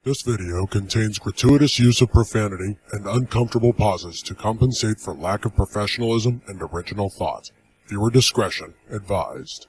This video contains gratuitous use of profanity and uncomfortable pauses to compensate for lack of professionalism and original thought. Viewer discretion advised.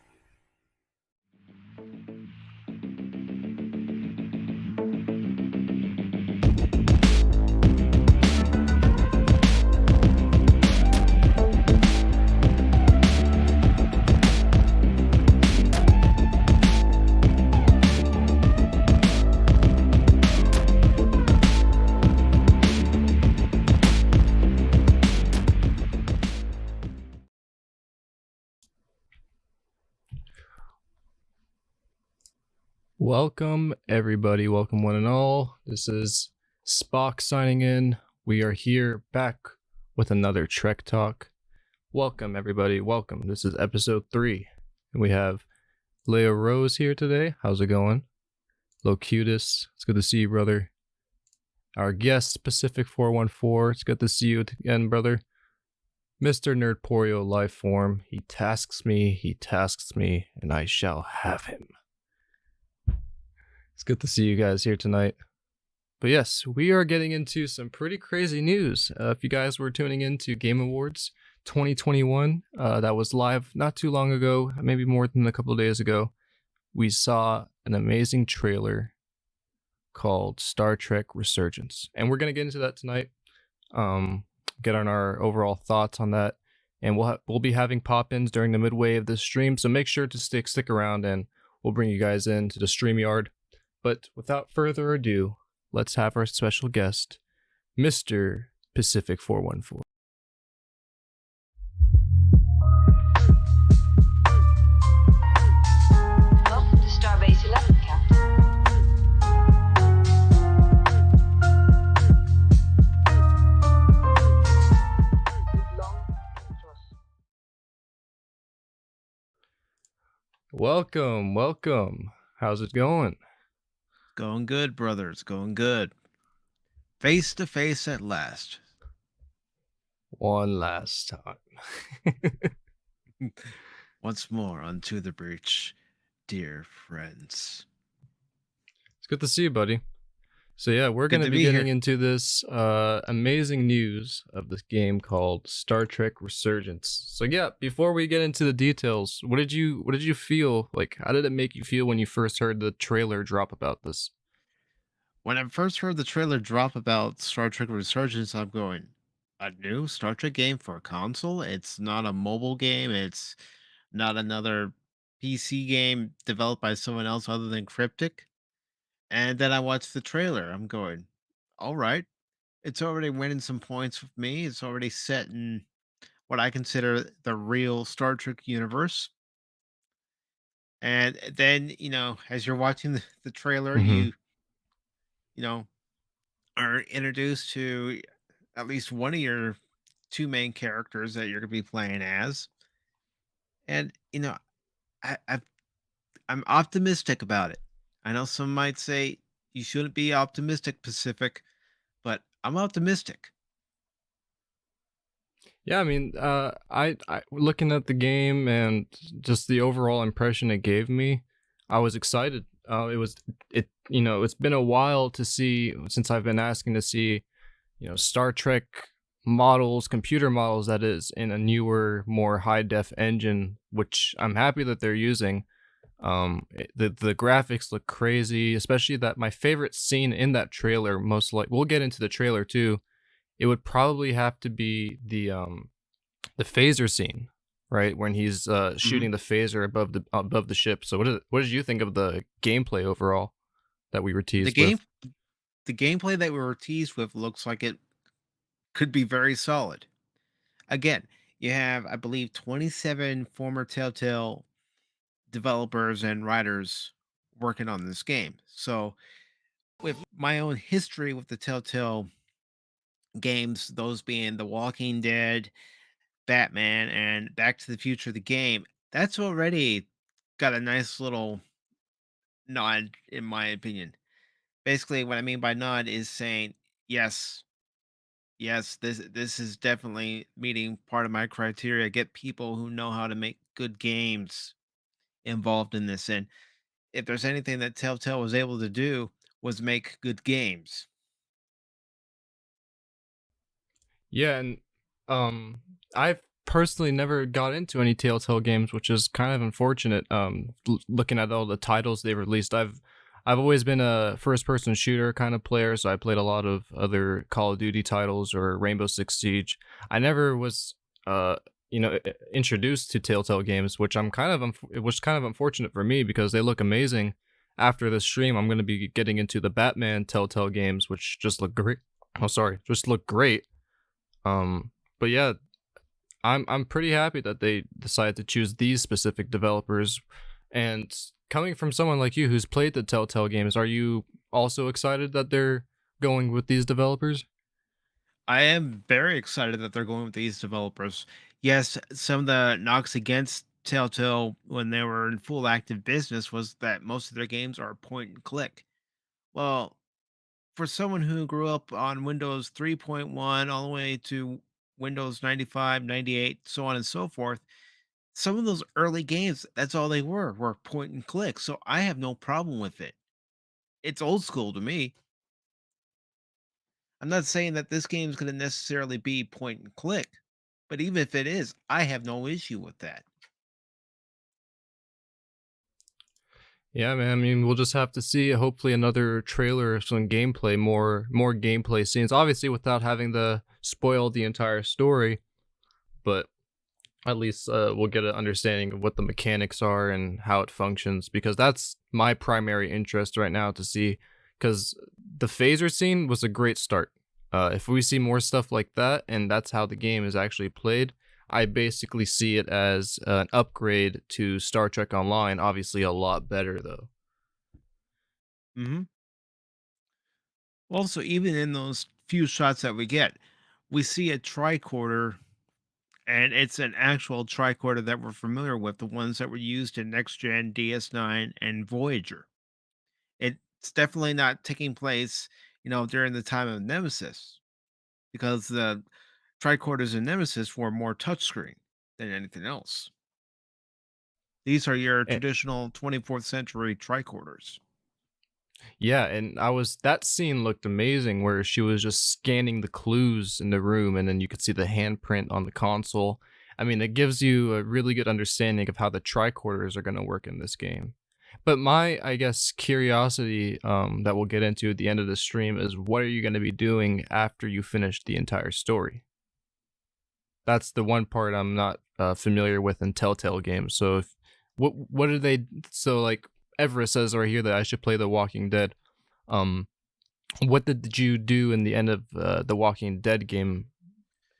Welcome, everybody. Welcome, one and all. This is Spock signing in. We are here back with another Trek Talk. Welcome, everybody. Welcome. This is episode 3. And we have Leo Rose here today. How's it going? Locutus. It's good to see you, brother. Our guest, Pacific414. It's good to see you again, brother. Mr. Nerdporio Lifeform. He tasks me, and I shall have him. It's good to see you guys here tonight. But yes, we are getting into some pretty crazy news. If you guys were tuning in to Game Awards 2021, that was live not too long ago, maybe more than a couple of days ago, we saw an amazing trailer called Star Trek Resurgence. And we're going to get into that tonight, get on our overall thoughts on that. And we'll be having pop-ins during the midway of this stream, so make sure to stick around and we'll bring you guys into the StreamYard. But without further ado, let's have our special guest, Mr. Pacific414. Welcome to Starbase 11, Captain. Welcome. How's it going? Going good, brother. It's going good. Face to face at last. One last time. Once more unto the breach, dear friends. It's good to see you, buddy. So yeah, we're going to be getting into this amazing news of this game called Star Trek Resurgence. So yeah, before we get into the details, what did you feel like? How did it make you feel when you first heard the trailer drop about this? When I first heard the trailer drop about Star Trek Resurgence, I'm going, a new Star Trek game for a console? It's not a mobile game. It's not another PC game developed by someone else other than Cryptic. And then I watched the trailer. I'm going, all right. It's already winning some points with me. It's already set in what I consider the real Star Trek universe. And then, as you're watching the trailer, Mhm. you are introduced to at least one of your two main characters that you're going to be playing as. And, I I'm optimistic about it. I know some might say you shouldn't be optimistic, Pacific, but I'm optimistic. Yeah, I mean, I looking at the game and just the overall impression it gave me, I was excited. It's been a while to see, since I've been asking to see, Star Trek models, computer models, that is, in a newer, more high def engine, which I'm happy that they're using. The graphics look crazy, especially that my favorite scene in that trailer, we'll get into the trailer too. It would probably have to be the phaser scene, right, when he's shooting the phaser above the ship. So what did you think of the gameplay overall that we were teased with? The gameplay that we were teased with looks like it could be very solid. Again, you have, I believe, 27 former Telltale developers and writers working on this game. So, with my own history with the Telltale games, those being The Walking Dead, Batman, and Back to the Future, the game, that's already got a nice little nod, in my opinion. Basically, what I mean by nod is saying, yes, this is definitely meeting part of my criteria. Get people who know how to make good games involved in this. And if there's anything that Telltale was able to do was make good games. Yeah, and I've personally never got into any Telltale games, which is kind of unfortunate. Looking at all the titles they released, I've always been a first-person shooter kind of player, so I played a lot of other Call of Duty titles or Rainbow Six Siege. I never was, uh, introduced to Telltale games, which I'm kind of it was kind of unfortunate for me because they look amazing. After this stream, I'm going to be getting into the Batman Telltale games, which just look great. Oh, sorry, just look great. But yeah, I'm pretty happy that they decided to choose these specific developers. And coming from someone like you who's played the Telltale games, are you also excited that they're going with these developers? I am very excited that they're going with these developers. Yes, some of the knocks against Telltale when they were in full active business was that most of their games are point and click. Well, for someone who grew up on Windows 3.1 all the way to Windows 95, 98, so on and so forth, some of those early games, that's all they were point and click. So I have no problem with it. It's old school to me. I'm not saying that this game's going to necessarily be point and click, but even if it is, I have no issue with that. Yeah, man. I mean, we'll just have to see. Hopefully, another trailer, some gameplay, more gameplay scenes. Obviously, without having to spoil the entire story, but at least we'll get an understanding of what the mechanics are and how it functions, because that's my primary interest right now to see, because the phaser scene was a great start. If we see more stuff like that and that's how the game is actually played, I basically see it as an upgrade to Star Trek Online. Obviously a lot better though. Hmm. Also, even in those few shots that we get, we see a tricorder, and it's an actual tricorder that we're familiar with, the ones that were used in Next Gen, DS9, and Voyager. It's definitely not taking place, during the time of Nemesis, because the tricorders in Nemesis were more touchscreen than anything else. These are your traditional 24th century tricorders. Yeah, and that scene looked amazing where she was just scanning the clues in the room and then you could see the handprint on the console. I mean, it gives you a really good understanding of how the tricorders are going to work in this game. But my, I guess, curiosity that we'll get into at the end of the stream is what are you going to be doing after you finish the entire story? That's the one part I'm not familiar with in Telltale games. So what are they, so like Everest says right here that I should play The Walking Dead. Um, what did you do in the end of the Walking Dead game?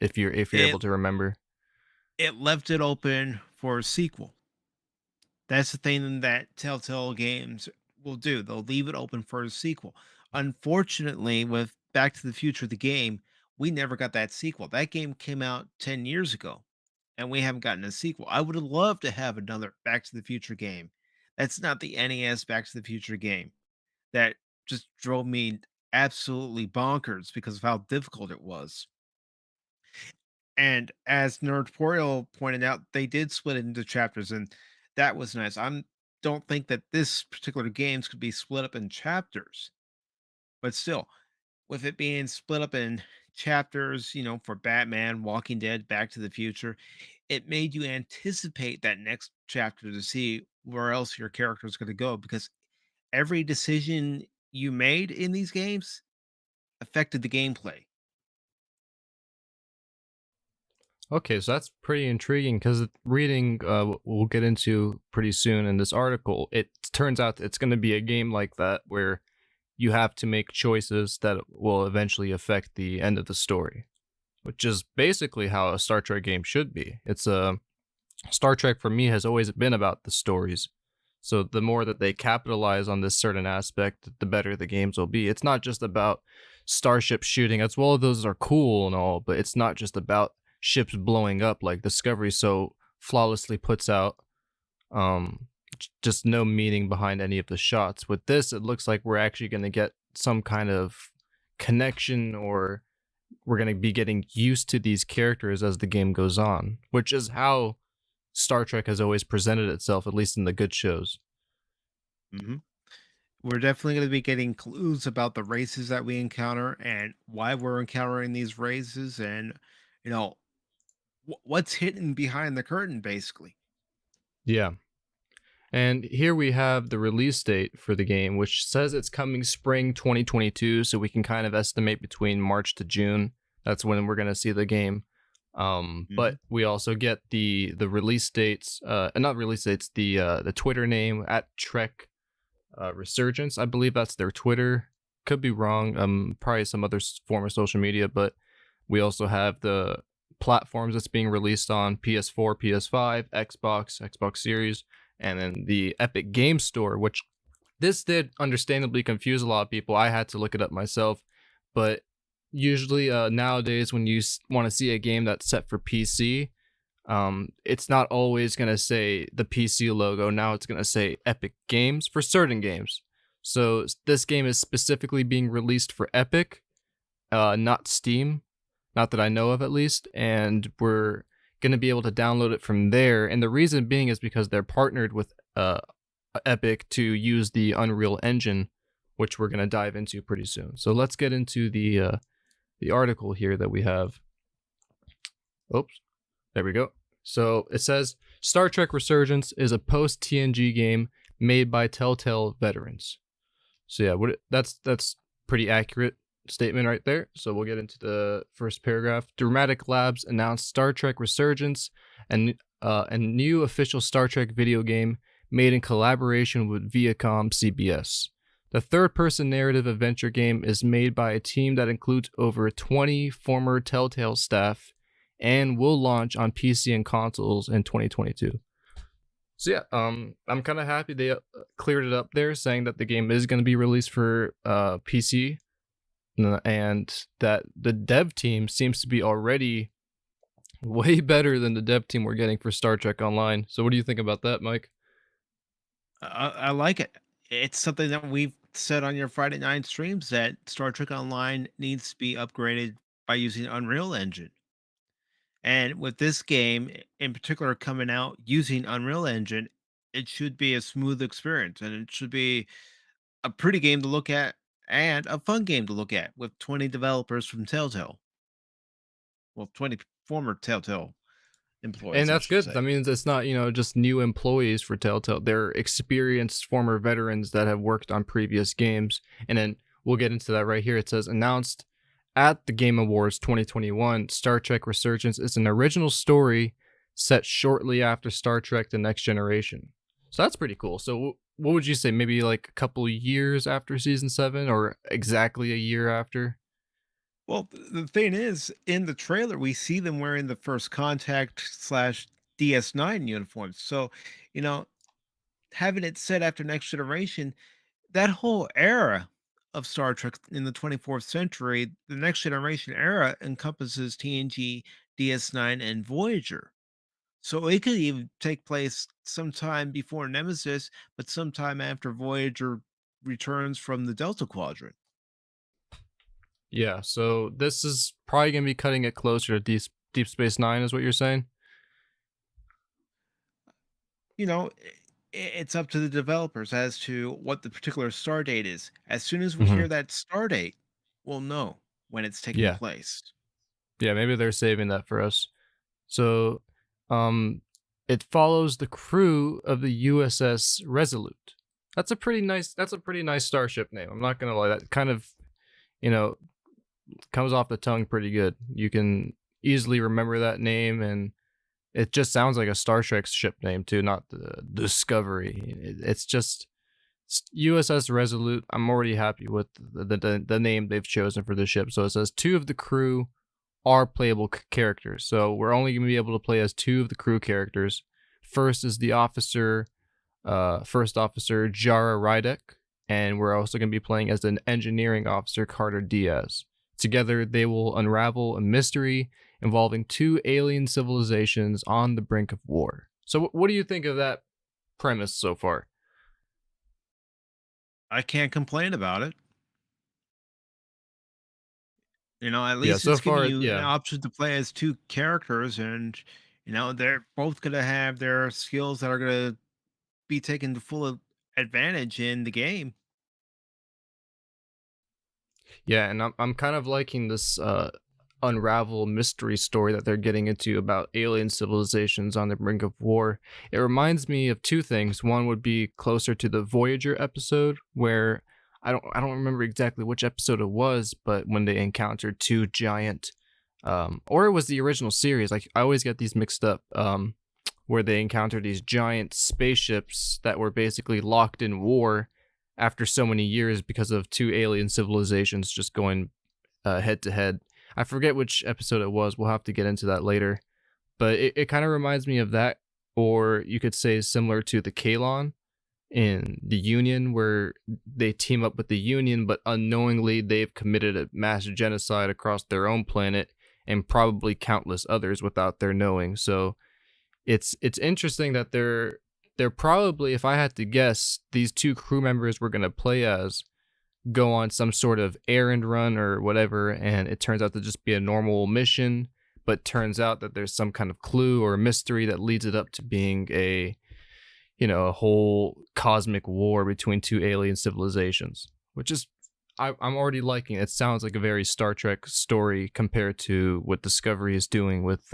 If you're It able to remember. it left it open for a sequel. That's the thing that Telltale games will do. They'll leave it open for a sequel. Unfortunately, with Back to the Future, the game, we never got that sequel. That game came out 10 years ago, and we haven't gotten a sequel. I would have loved to have another Back to the Future game. That's not the NES Back to the Future game. That just drove me absolutely bonkers because of how difficult it was. And as Nerdporial pointed out, they did split it into chapters, and that was nice. I don't think that this particular games could be split up in chapters, but still, with it being split up in chapters, for Batman, Walking Dead, Back to the Future, it made you anticipate that next chapter to see where else your character is going to go because every decision you made in these games affected the gameplay. Okay, so that's pretty intriguing because reading, we'll get into pretty soon in this article, it turns out it's going to be a game like that where you have to make choices that will eventually affect the end of the story, which is basically how a Star Trek game should be. It's a Star Trek for me has always been about the stories. So the more that they capitalize on this certain aspect, the better the games will be. It's not just about starship shooting. As well, those are cool and all, but it's not just about ships blowing up like Discovery so flawlessly puts out. Just no meaning behind any of the shots. With this, it looks like we're actually going to get some kind of connection, or we're going to be getting used to these characters as the game goes on, which is how Star Trek has always presented itself, at least in the good shows. Mhm. we're definitely going to be getting clues about the races that we encounter and why we're encountering these races, and you know what's hidden behind the curtain, basically. Yeah. And here we have the release date for the game, which says it's coming spring 2022. So we can kind of estimate between March to June. That's when we're going to see the game. Mhm. But we also get the release dates, not release dates, the Twitter name at Trek Resurgence. I believe that's their Twitter. Could be wrong. Probably some other form of social media, but we also have the platforms that's being released on: PS4, PS5, Xbox, Xbox Series, and then the Epic Game Store, which this did understandably confuse a lot of people. I had to look it up myself, but usually nowadays when you want to see a game that's set for PC, it's not always going to say the PC logo. Now it's going to say Epic Games for certain games. So this game is specifically being released for Epic, not Steam, not that I know of at least, and we're going to be able to download it from there. And the reason being is because they're partnered with Epic to use the Unreal Engine, which we're going to dive into pretty soon. So let's get into the article here that we have. Oops. There we go. So it says Star Trek Resurgence is a post TNG game made by Telltale veterans. So yeah, that's pretty accurate statement right there. So we'll get into the first paragraph. Dramatic Labs announced Star Trek Resurgence, and a new official Star Trek video game made in collaboration with Viacom CBS. The third-person narrative adventure game is made by a team that includes over 20 former Telltale staff and will launch on PC and consoles in 2022. So yeah, I'm kind of happy they cleared it up there, saying that the game is going to be released for PC, and that the dev team seems to be already way better than the dev team we're getting for Star Trek Online. So what do you think about that, Mike? I like it. It's something that we've said on your Friday night streams, that Star Trek Online needs to be upgraded by using Unreal Engine. And with this game in particular coming out using Unreal Engine, it should be a smooth experience, and it should be a pretty game to look at and a fun game to look at with 20 developers from Telltale. Well, 20 former Telltale And employees, I that's should good. say. That means it's not, just new employees for Telltale. They're experienced former veterans that have worked on previous games. And then we'll get into that right here. It says announced at the Game Awards 2021, Star Trek Resurgence is an original story set shortly after Star Trek The Next Generation. So that's pretty cool. So what would you say? Maybe like a couple years after season 7, or exactly a year after? Well, the thing is, in the trailer, we see them wearing the first contact slash DS9 uniforms. So, you know, having it set after Next Generation, that whole era of Star Trek in the 24th century, the Next Generation era encompasses TNG, DS9, and Voyager. So it could even take place sometime before Nemesis, but sometime after Voyager returns from the Delta Quadrant. Yeah, so this is probably going to be cutting it closer to Deep Space Nine, is what you're saying? It's up to the developers as to what the particular star date is. As soon as we Hmm. hear that star date, we'll know when it's taking Yeah. place. Yeah, maybe they're saving that for us. So, um, it follows the crew of the USS Resolute. That's a pretty nice starship name. I'm not gonna lie. That kind of, you know, comes off the tongue pretty good. You can easily remember that name, and it just sounds like a Star Trek ship name too, not the Discovery. It's just USS Resolute. I'm already happy with the name they've chosen for the ship. So it says two of the crew are playable characters. So we're only going to be able to play as two of the crew characters. First is the first officer Jara Rydek, and we're also going to be playing as an engineering officer Carter Diaz. Together, they will unravel a mystery involving two alien civilizations on the brink of war. So, what do you think of that premise so far? I can't complain about it. At Yeah, least so it's giving far, you an yeah, option to play as two characters, and they're both going to have their skills that are going to be taken to full advantage in the game. Yeah, and I'm kind of liking this unravel mystery story that they're getting into about alien civilizations on the brink of war. It reminds me of two things. One would be closer to the Voyager episode where I don't remember exactly which episode it was, but when they encountered two giant or it was the original series. Like I always get these mixed up. Where they encountered these giant spaceships that were basically locked in war after so many years because of two alien civilizations just going head to head. I forget which episode it was. We'll have to get into that later. But it kind of reminds me of that, or you could say similar to the Kalon in the Union, where they team up with the Union, but unknowingly they've committed a mass genocide across their own planet and probably countless others without their knowing. So it's interesting that they're probably, if I had to guess, these two crew members we're gonna play as go on some sort of errand run or whatever, and it turns out to just be a normal mission, but turns out that there's some kind of clue or mystery that leads it up to being a a whole cosmic war between two alien civilizations, which is I'm already liking it. It sounds like a very Star Trek story compared to what Discovery is doing with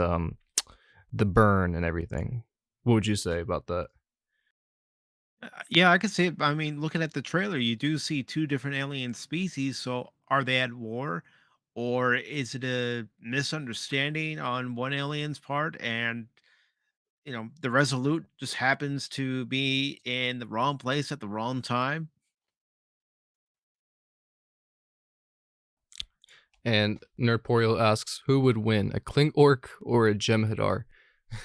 the burn and everything. What would you say about that? Yeah, I could see it. I mean, looking at the trailer, you do see two different alien species. So, are they at war, or is it a misunderstanding on one alien's part, and the Resolute just happens to be in the wrong place at the wrong time? And Nerdporial asks, who would win, a Kling Orc or a Jem'Hadar?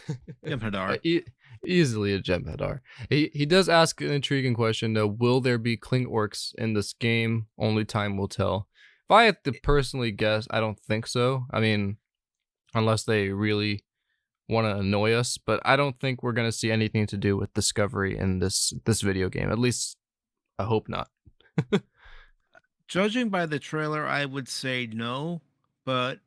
Uh, Jem'Hadar. e- Easily a Jem'Hadar. He does ask an intriguing question though. Will there be Kling Orcs in this game? Only time will tell. If I had to personally guess, I don't think so. I mean, unless they really want to annoy us, but I don't think we're gonna see anything to do with Discovery in this video game. At least I hope not. Judging by the trailer, I would say no, but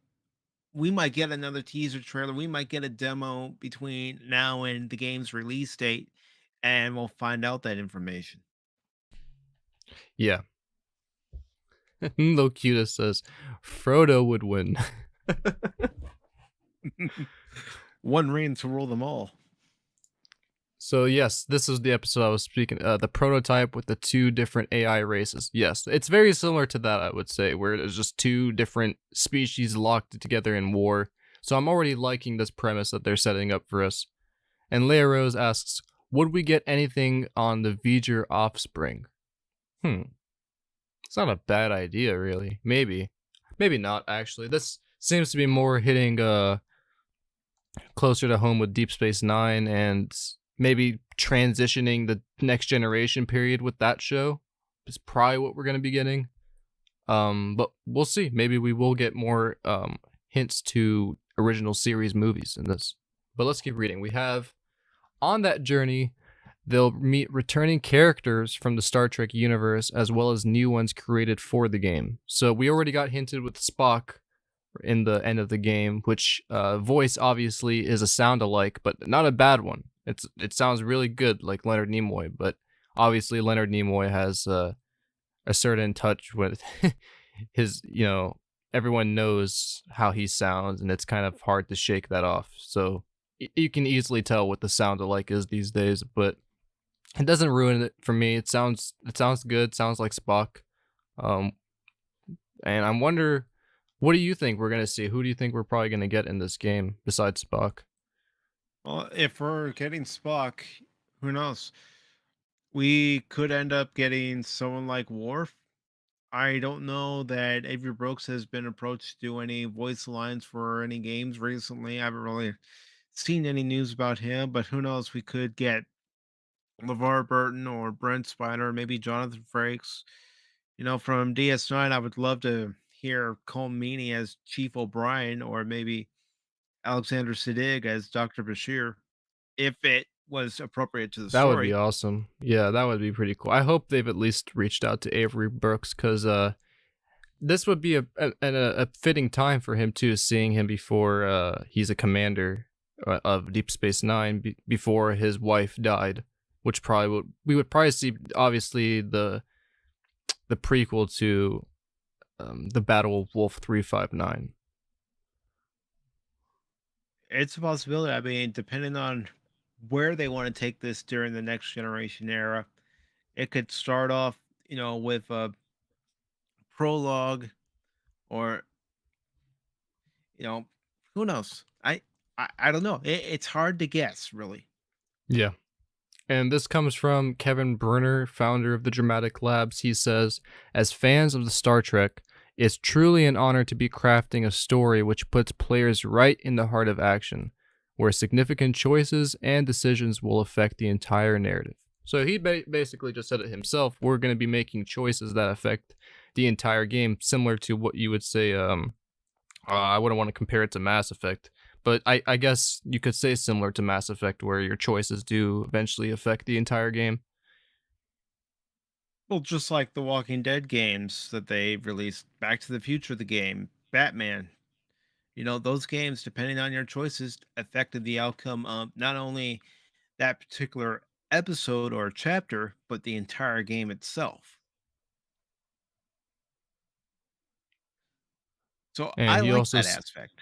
we might get another teaser trailer. We might get a demo between now and the game's release date, and we'll find out that information. Yeah. Locutus says Frodo would win. One reign to rule them all. So yes, this is the episode I was speaking. The prototype with the two different AI races. Yes, it's very similar to that, I would say, where there's just two different species locked together in war. So I'm already liking this premise that they're setting up for us. And Leia Rose asks, would we get anything on the V'ger offspring? It's not a bad idea, really. Maybe not. Actually, this seems to be more hitting closer to home with Deep Space Nine and maybe transitioning the next generation period with that show is probably what we're going to be getting. But we'll see. Maybe we will get more hints to original series movies in this. But let's keep reading. We have, on that journey, they'll meet returning characters from the Star Trek universe as well as new ones created for the game. So we already got hinted with Spock in the end of the game, which voice obviously is a sound alike, but not a bad one. It sounds really good, like Leonard Nimoy, but obviously Leonard Nimoy has a certain touch with his, everyone knows how he sounds, and it's kind of hard to shake that off. So you can easily tell what the sound alike is these days, but it doesn't ruin it for me. It sounds good. Sounds like Spock. And I wonder, what do you think we're gonna see? Who do you think we're probably gonna get in this game besides Spock? Well, if we're getting Spock, who knows? We could end up getting someone like Worf. I don't know that Avery Brooks has been approached to do any voice lines for any games recently. I haven't really seen any news about him, but who knows? We could get LeVar Burton or Brent Spiner, maybe Jonathan Frakes. From DS9, I would love to hear Colm Meaney as Chief O'Brien, or maybe Alexander Siddig as Dr. Bashir, if it was appropriate to the That would be story. awesome. Yeah, that would be pretty cool. I hope they've at least reached out to Avery Brooks, because this would be a fitting time for him too, seeing him before he's a commander of Deep Space Nine, before his wife died, which we would probably see obviously the prequel to the Battle of Wolf 359. It's a possibility. I mean, depending on where they want to take this during the next generation era, it could start off, with a prologue, or you know, who knows? I don't know. It's hard to guess, really. Yeah. And this comes from Kevin Bruner, founder of the Dramatic Labs. He says, as fans of the Star Trek, it's truly an honor to be crafting a story which puts players right in the heart of action, where significant choices and decisions will affect the entire narrative. So he basically just said it himself. We're going to be making choices that affect the entire game, similar to what you would say. I wouldn't want to compare it to Mass Effect, but I guess you could say similar to Mass Effect, where your choices do eventually affect the entire game. Well, just like the Walking Dead games that they released, Back to the Future, the game, Batman. Those games, depending on your choices, affected the outcome of not only that particular episode or chapter, but the entire game itself. So And I he like also that aspect.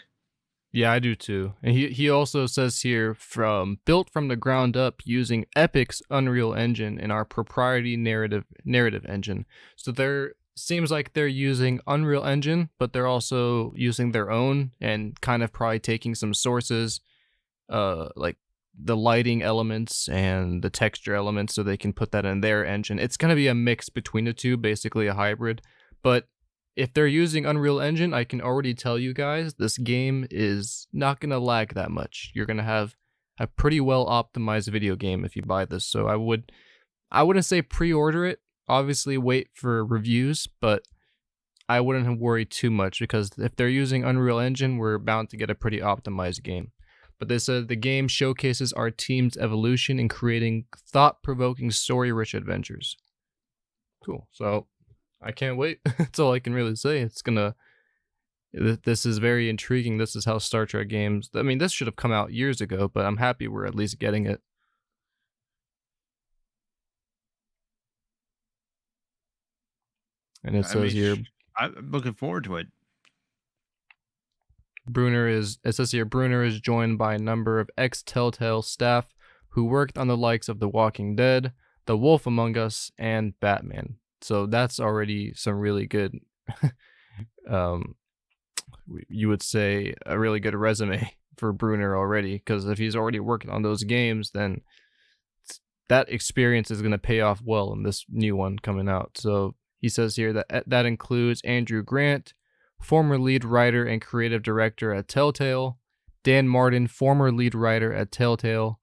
Yeah, I do too. And he also says here, from built from the ground up using Epic's Unreal Engine and our proprietary narrative engine. So there seems like they're using Unreal Engine, but they're also using their own and kind of probably taking some sources, like the lighting elements and the texture elements, so they can put that in their engine. It's going to be a mix between the two, basically a hybrid. But if they're using Unreal Engine, I can already tell you guys this game is not going to lag that much. You're going to have a pretty well optimized video game if you buy this. So I wouldn't say pre-order it. Obviously wait for reviews, but I wouldn't worry too much, because if they're using Unreal Engine, we're bound to get a pretty optimized game. But they said the game showcases our team's evolution in creating thought-provoking, story-rich adventures. Cool. So I can't wait. That's all I can really say. This is very intriguing. This is how Star Trek games, I mean, this should have come out years ago, but I'm happy we're at least getting it. And it says here, I'm looking forward to it. it says here, Bruner is joined by a number of ex-Telltale staff who worked on the likes of The Walking Dead, The Wolf Among Us, and Batman. So that's already some really good, you would say a really good resume for Bruner already, because if he's already working on those games, then that experience is going to pay off well in this new one coming out. So he says here that includes Andrew Grant, former lead writer and creative director at Telltale, Dan Martin, former lead writer at Telltale,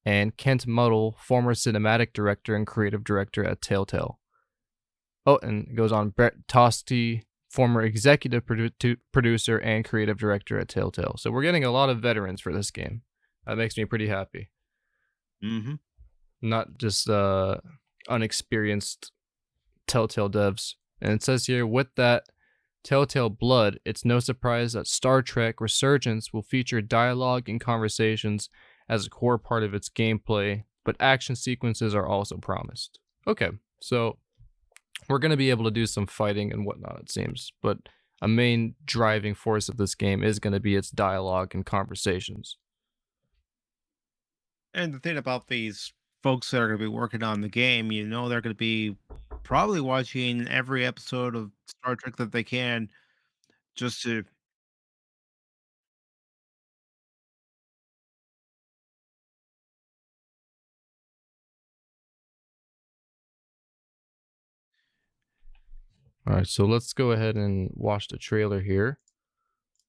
and Kent Muddle, former cinematic director and creative director at Telltale. Oh, and it goes on, Brett Tosti, former executive producer and creative director at Telltale. So we're getting a lot of veterans for this game. That makes me pretty happy. Mm-hmm. Not just unexperienced Telltale devs. And it says here, with that Telltale blood, it's no surprise that Star Trek Resurgence will feature dialogue and conversations as a core part of its gameplay, but action sequences are also promised. Okay, so we're going to be able to do some fighting and whatnot, it seems, but a main driving force of this game is going to be its dialogue and conversations. And the thing about these folks that are going to be working on the game, they're going to be probably watching every episode of Star Trek that they can, just to. All right, so let's go ahead and watch the trailer here.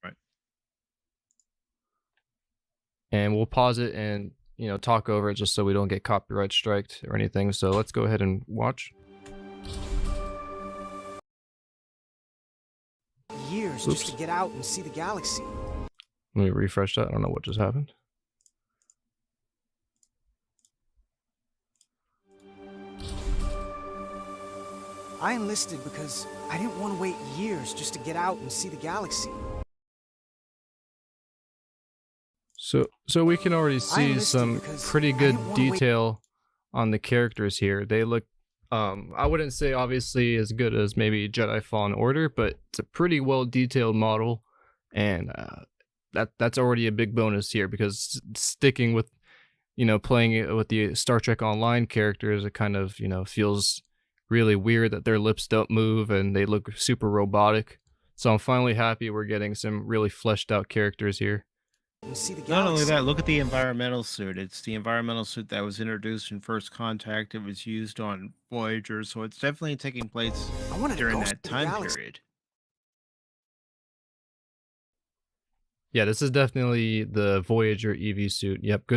Right. And we'll pause it and, talk over it just so we don't get copyright striked or anything. So let's go ahead and watch. Years just to get out and see the galaxy. Let me refresh that. I don't know what just happened. I enlisted because I didn't want to wait years just to get out and see the galaxy. So we can already see some pretty good detail on the characters here. They look I wouldn't say obviously as good as maybe Jedi Fallen Order, but it's a pretty well detailed model, and that's already a big bonus here because sticking with playing it with the Star Trek Online characters, it kind of feels really weird that their lips don't move and they look super robotic. So I'm finally happy we're getting some really fleshed out characters here. And see the Not only galaxy. that, look at the environmental suit. It's the environmental suit that was introduced in First Contact. It was used on Voyager, so it's definitely taking place I wanted to during go that see the time galaxy. period. Yeah, this is definitely the Voyager EV suit. Yep,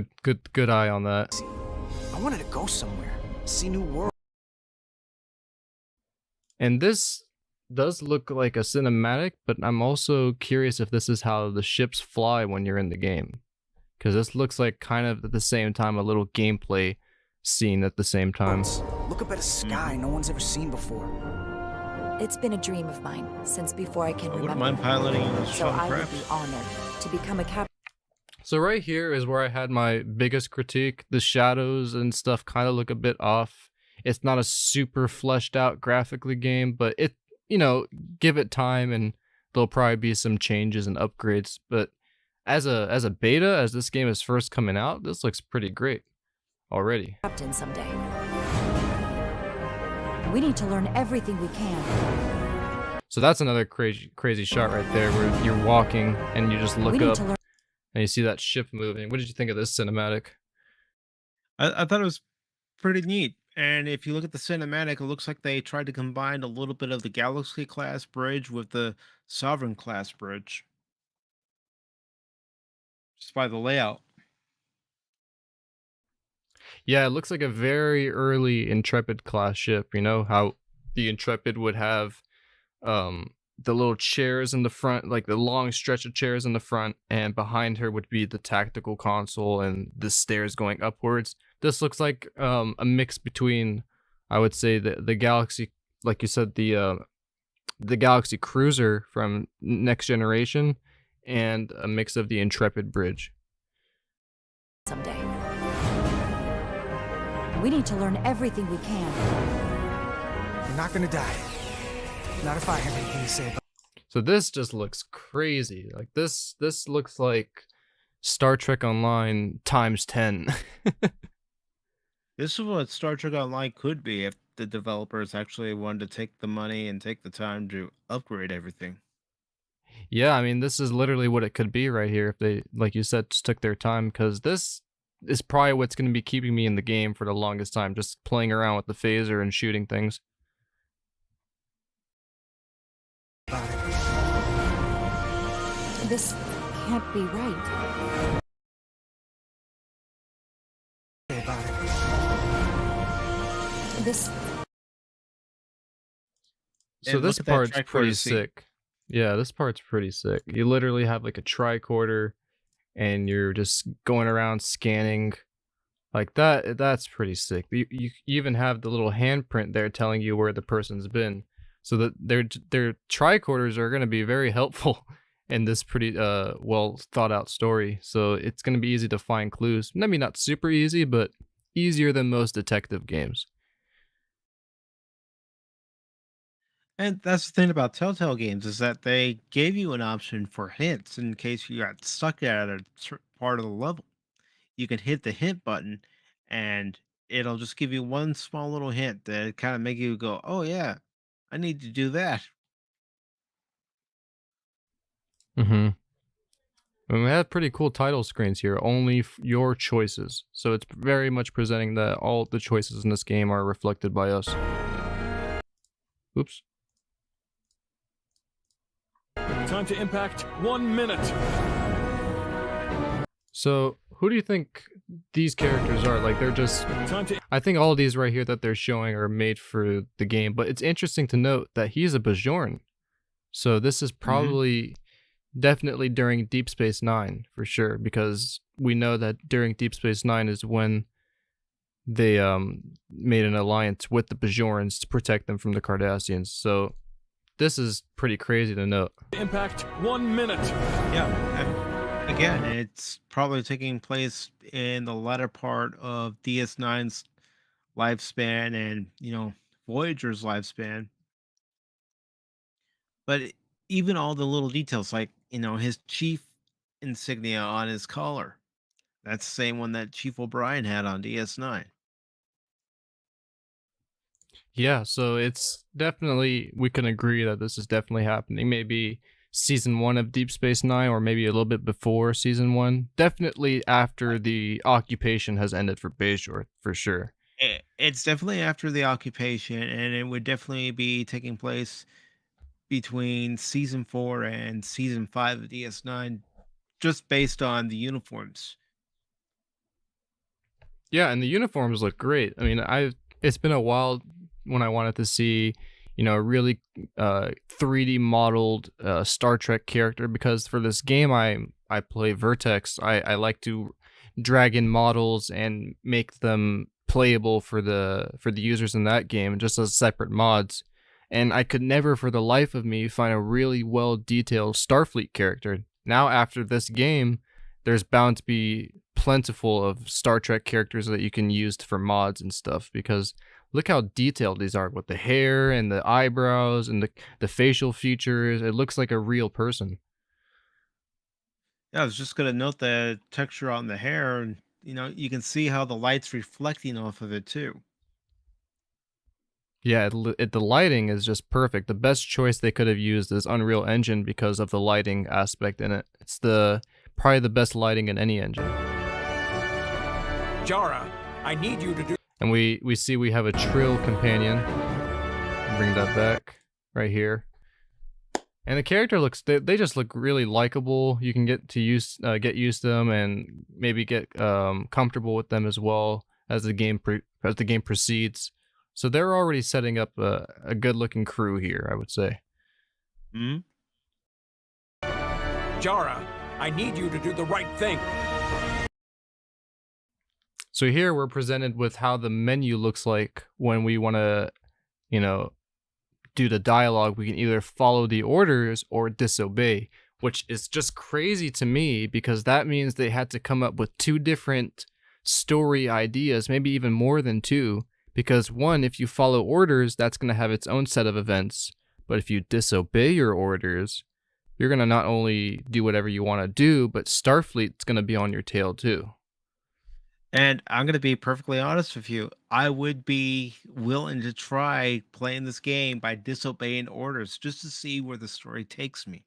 good eye on that. I wanted to go somewhere, see new world. And this does look like a cinematic, but I'm also curious if this is how the ships fly when you're in the game. Because this looks like kind of at the same time a little gameplay scene at the same time. Look up at a sky no one's ever seen before. It's been a dream of mine since before I can I wouldn't remember. mind piloting this So fun I would craft. be honored to become a captain. So right here is where I had my biggest critique. The shadows and stuff kind of look a bit off. It's not a super fleshed out graphically game, but it, give it time and there'll probably be some changes and upgrades. But as a beta, as this game is first coming out, this looks pretty great already. Someday. We need to learn everything we can. So that's another crazy shot right there where you're walking and you just We look need up to learn. and you see that ship moving. What did you think of this cinematic? I thought it was pretty neat. And if you look at the cinematic, it looks like they tried to combine a little bit of the Galaxy class bridge with the Sovereign class bridge. Just by the layout. Yeah, it looks like a very early Intrepid class ship. You know how the Intrepid would have the little chairs in the front, like the long stretch of chairs in the front, and behind her would be the tactical console and the stairs going upwards. This looks like a mix between, I would say, the Galaxy, like you said, the Galaxy Cruiser from Next Generation, and a mix of the Intrepid bridge. Someday. We need to learn everything we can. You're not gonna die. Not if I have anything to say about So this just looks crazy. Like this looks like Star Trek Online times 10. This is what Star Trek Online could be if the developers actually wanted to take the money and take the time to upgrade everything. Yeah, I mean, this is literally what it could be right here if they, like you said, just took their time, because this is probably what's going to be keeping me in the game for the longest time, just playing around with the phaser and shooting things. it. This can't be right. About it. This So And this look at that part's tricorder pretty seat. sick. Yeah, this part's pretty sick. You literally have like a tricorder and you're just going around scanning like that. That's pretty sick. You even have the little handprint there telling you where the person's been. So that their tricorders are going to be very helpful in this pretty well thought out story. So it's going to be easy to find clues. I mean, not super easy, but easier than most detective games. And that's the thing about Telltale games is that they gave you an option for hints in case you got stuck at a part of the level. You can hit the hint button and it'll just give you one small little hint that kind of make you go, "Oh yeah, I need to do that." Mm-hmm. And we have pretty cool title screens here. Only your choices. So it's very much presenting that all the choices in this game are reflected by us. Oops. Time to impact 1 minute. So who do you think these characters are? Like they're just... Time to I think all of these right here that they're showing are made for the game. But it's interesting to note that he's a Bajoran. So this is probably... definitely during Deep Space Nine for sure, because we know that during Deep Space Nine is when they made an alliance with the Bajorans to protect them from the Cardassians. So this is pretty crazy to note. impact 1 minute. Yeah. And again, it's probably taking place in the latter part of DS9's lifespan, and Voyager's lifespan. But even all the little details, like, his chief insignia on his collar. That's the same one that Chief O'Brien had on DS9. Yeah, so it's definitely, we can agree that this is definitely happening. Maybe season 1 of Deep Space Nine, or maybe a little bit before season 1. Definitely after the occupation has ended for Bajor, for sure. It's definitely after the occupation, and it would definitely be taking place between season 4 and season 5 of DS9, just based on the uniforms. Yeah, and the uniforms look great. I mean, it's been a while when I wanted to see, a really 3D modeled Star Trek character, because for this game I play Vertex. I like to drag in models and make them playable for the users in that game, just as separate mods. And I could never for the life of me find a really well detailed Starfleet character. Now after this game, there's bound to be plentiful of Star Trek characters that you can use for mods and stuff, because look how detailed these are with the hair and the eyebrows and the facial features. It looks like a real person. Yeah, I was just gonna note the texture on the hair, and you can see how the light's reflecting off of it too. Yeah, the lighting is just perfect. The best choice they could have used is Unreal Engine because of the lighting aspect in it. It's probably the best lighting in any engine. Jara, I need you to do. And we see we have a Trill companion. Bring that back right here. And the character looks, they just look really likable. You can get used to them, and maybe get comfortable with them as well as the game proceeds. So they're already setting up a good looking crew here, I would say. Hmm. Jara, I need you to do the right thing. So here we're presented with how the menu looks like when we want to, do the dialogue. We can either follow the orders or disobey, which is just crazy to me, because that means they had to come up with 2 different story ideas, maybe even more than 2. Because one, if you follow orders, that's going to have its own set of events. But if you disobey your orders, you're going to not only do whatever you want to do, but Starfleet's going to be on your tail too. And I'm going to be perfectly honest with you. I would be willing to try playing this game by disobeying orders just to see where the story takes me.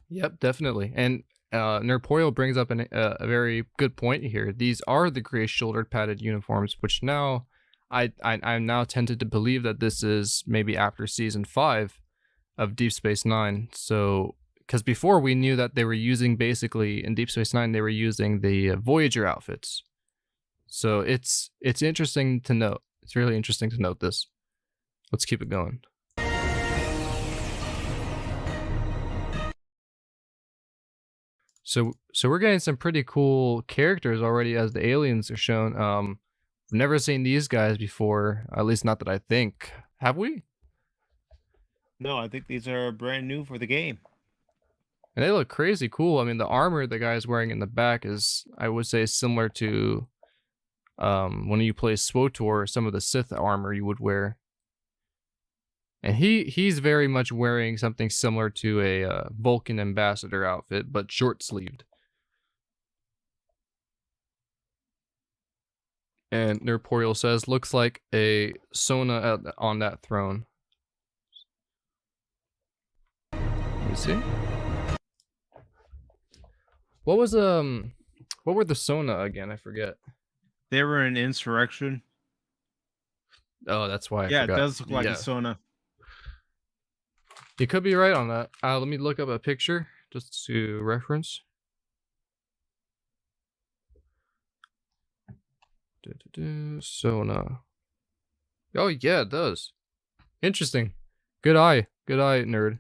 Yep, definitely. And Nerpoil brings up a very good point here. These are the gray shouldered padded uniforms, which now I'm now tempted to believe that this is maybe after season 5 of Deep Space Nine. So, because before we knew that they were using, basically in Deep Space Nine, they were using the Voyager outfits. So it's interesting to note. It's really interesting to note this. Let's keep it going. So we're getting some pretty cool characters already as the aliens are shown. I've never seen these guys before, at least not that I think. Have we? No, I think these are brand new for the game. And they look crazy cool. I mean, the armor the guy's wearing in the back is, I would say, similar to when you play SWTOR, some of the Sith armor you would wear. And he's very much wearing something similar to a Vulcan ambassador outfit, but short-sleeved. And Nerporeal says, looks like a Sona on that throne. Let me see. What were the Sona again? I forget. They were an insurrection. Oh, that's why I Yeah, forgot. it does look like a Sona. You could be right on that. Let me look up a picture just to reference. Sona. Oh yeah, it does. Interesting. Good eye, nerd.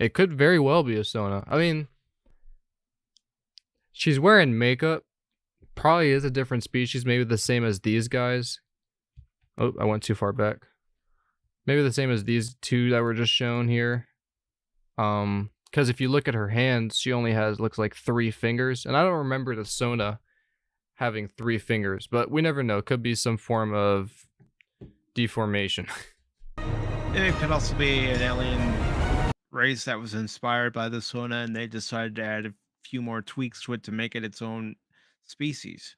It could very well be a Sona. I mean, she's wearing makeup. Probably is a different species. Maybe the same as these guys. Oh, I went too far back. Maybe the same as these 2 that were just shown here. Because if you look at her hands, she only has, looks like 3 fingers. And I don't remember the Sona having 3 fingers, but we never know. Could be some form of deformation. It could also be an alien race that was inspired by the Sona, and they decided to add a few more tweaks to it to make it its own species.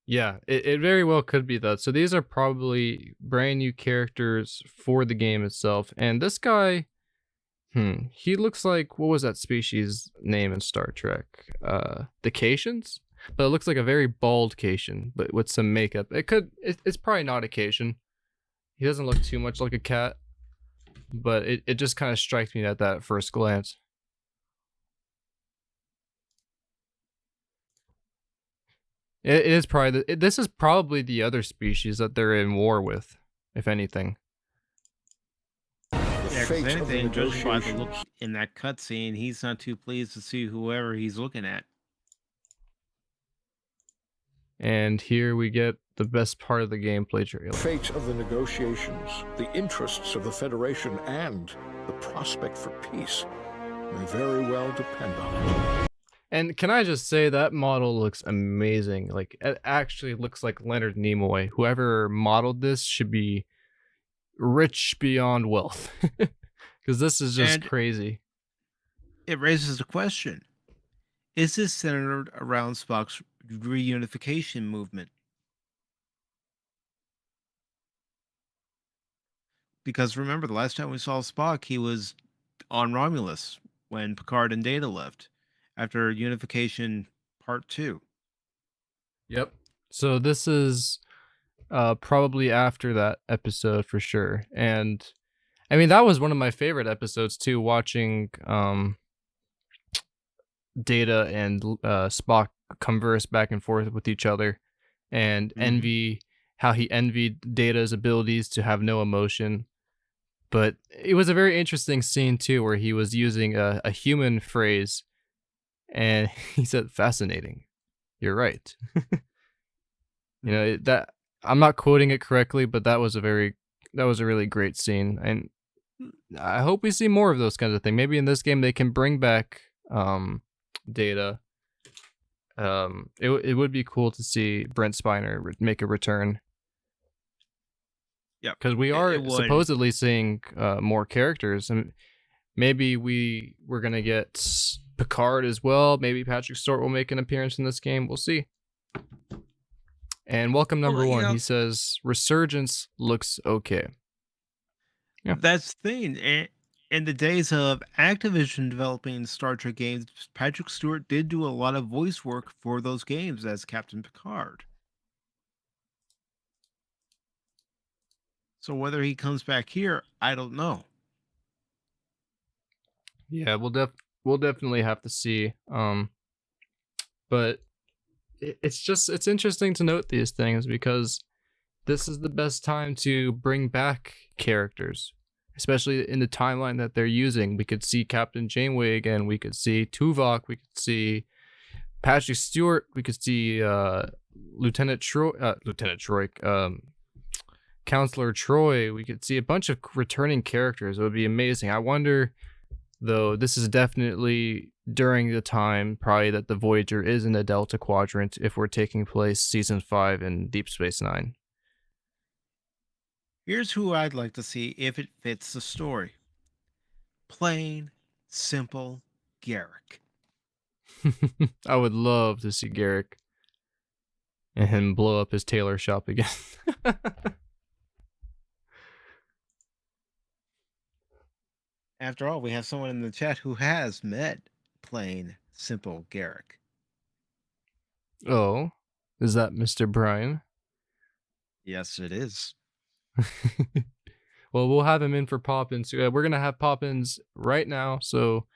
Yeah, it very well could be that. So these are probably brand new characters for the game itself. And this guy, he looks like, what was that species name in Star Trek? The Caitians? But it looks like a very bald Caitian, but with some makeup. It's probably not a Caitian. He doesn't look too much like a cat, but it just kind of strikes me at that first glance. It is probably this is probably the other species that they're in war with, if anything. Yeah, 'cause if anything, judging by the look in that cutscene, he's not too pleased to see whoever he's looking at. And here we get the best part of the gameplay trailer. Fate of the negotiations, the interests of the Federation, and the prospect for peace may very well depend on it. And can I just say that model looks amazing? Like, it actually looks like Leonard Nimoy. Whoever modeled this should be rich beyond wealth. Because this is just crazy. It raises the question. Is this centered around Spock's reunification movement? Because remember, the last time we saw Spock, he was on Romulus when Picard and Data left after Unification Part 2. Yep. So this is probably after that episode for sure. And I mean, that was one of my favorite episodes too, watching Data and Spock converse back and forth with each other and how he envied Data's abilities to have no emotion. But it was a very interesting scene too, where he was using a human phrase, and he said, "Fascinating. You're right." You know, that I'm not quoting it correctly, but that was a really great scene, and I hope we see more of those kinds of things. Maybe in this game they can bring back Data. It would be cool to see Brent Spiner make a return. Yeah, because we are supposedly seeing more characters, and maybe we're gonna get Picard as well. Maybe Patrick Stewart will make an appearance in this game. We'll see. And welcome number one. He says Resurgence looks okay. Yeah, that's the thing. In the days of Activision developing Star Trek games, Patrick Stewart did do a lot of voice work for those games as Captain Picard. So whether he comes back here, I don't know. Yeah, we'll definitely have to see. But it's interesting to note these things because this is the best time to bring back characters, especially in the timeline that they're using. We could see Captain Janeway again. We could see Tuvok. We could see Patrick Stewart. We could see Lieutenant Troy. Counselor Troy. We could see a bunch of returning characters. It would be amazing. I wonder, though, this is definitely during the time probably that the Voyager is in the Delta Quadrant if we're taking place Season 5 in Deep Space Nine. Here's who I'd like to see if it fits the story. Plain, simple Garrick. I would love to see Garrick and him blow up his tailor shop again. After all, we have someone in the chat who has met plain, simple Garrick. Oh, is that Mr. Brian? Yes, it is. Well, we'll have him in for pop-ins. We're going to have pop-ins right now, so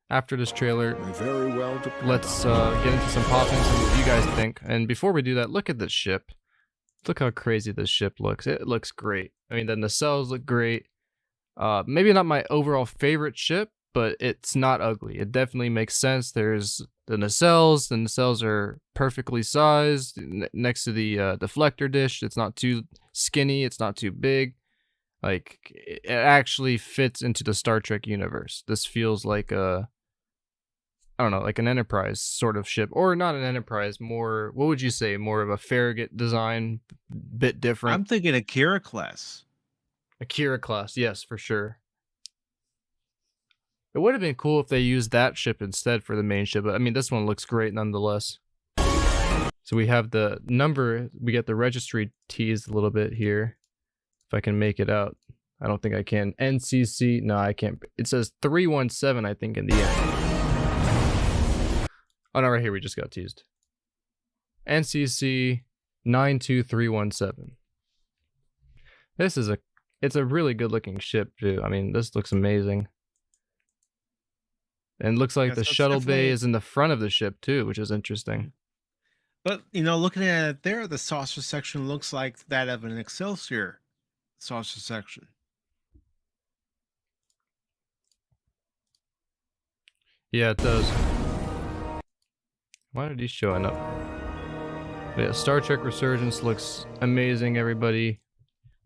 after this trailer, very well let's get into some pop-ins and what you guys think. And before we do that, look at this ship. Look how crazy this ship looks. It looks great. I mean, the nacelles look great. Maybe not my overall favorite ship, but it's not ugly. It definitely makes sense. There's the nacelles. The nacelles are perfectly sized next to the deflector dish. It's not too skinny. It's not too big. Like, it actually fits into the Star Trek universe. This feels like a don't know, like an Enterprise sort of ship, or not an Enterprise, more, what would you say, more of a Farragut design, bit different. I'm thinking Akira class. Akira class, yes, for sure. It would have been cool if they used that ship instead for the main ship, but I mean, this one looks great nonetheless. So we have the number, we get the registry teased a little bit here. If I can make it out. I don't think I can. NCC, no, I can't. It says 317, I think, in the end. Oh, no, right here, we just got teased. NCC 92317. This is it's a really good looking ship, too. I mean, this looks amazing. And it looks like Yeah, the so it's shuttle bay definitely- is in the front of the ship, too, which is interesting. But, you know, looking at it there, the saucer section looks like that of an Excelsior saucer section. Yeah, it does. Why are these showing up? But yeah, Star Trek Resurgence looks amazing, everybody.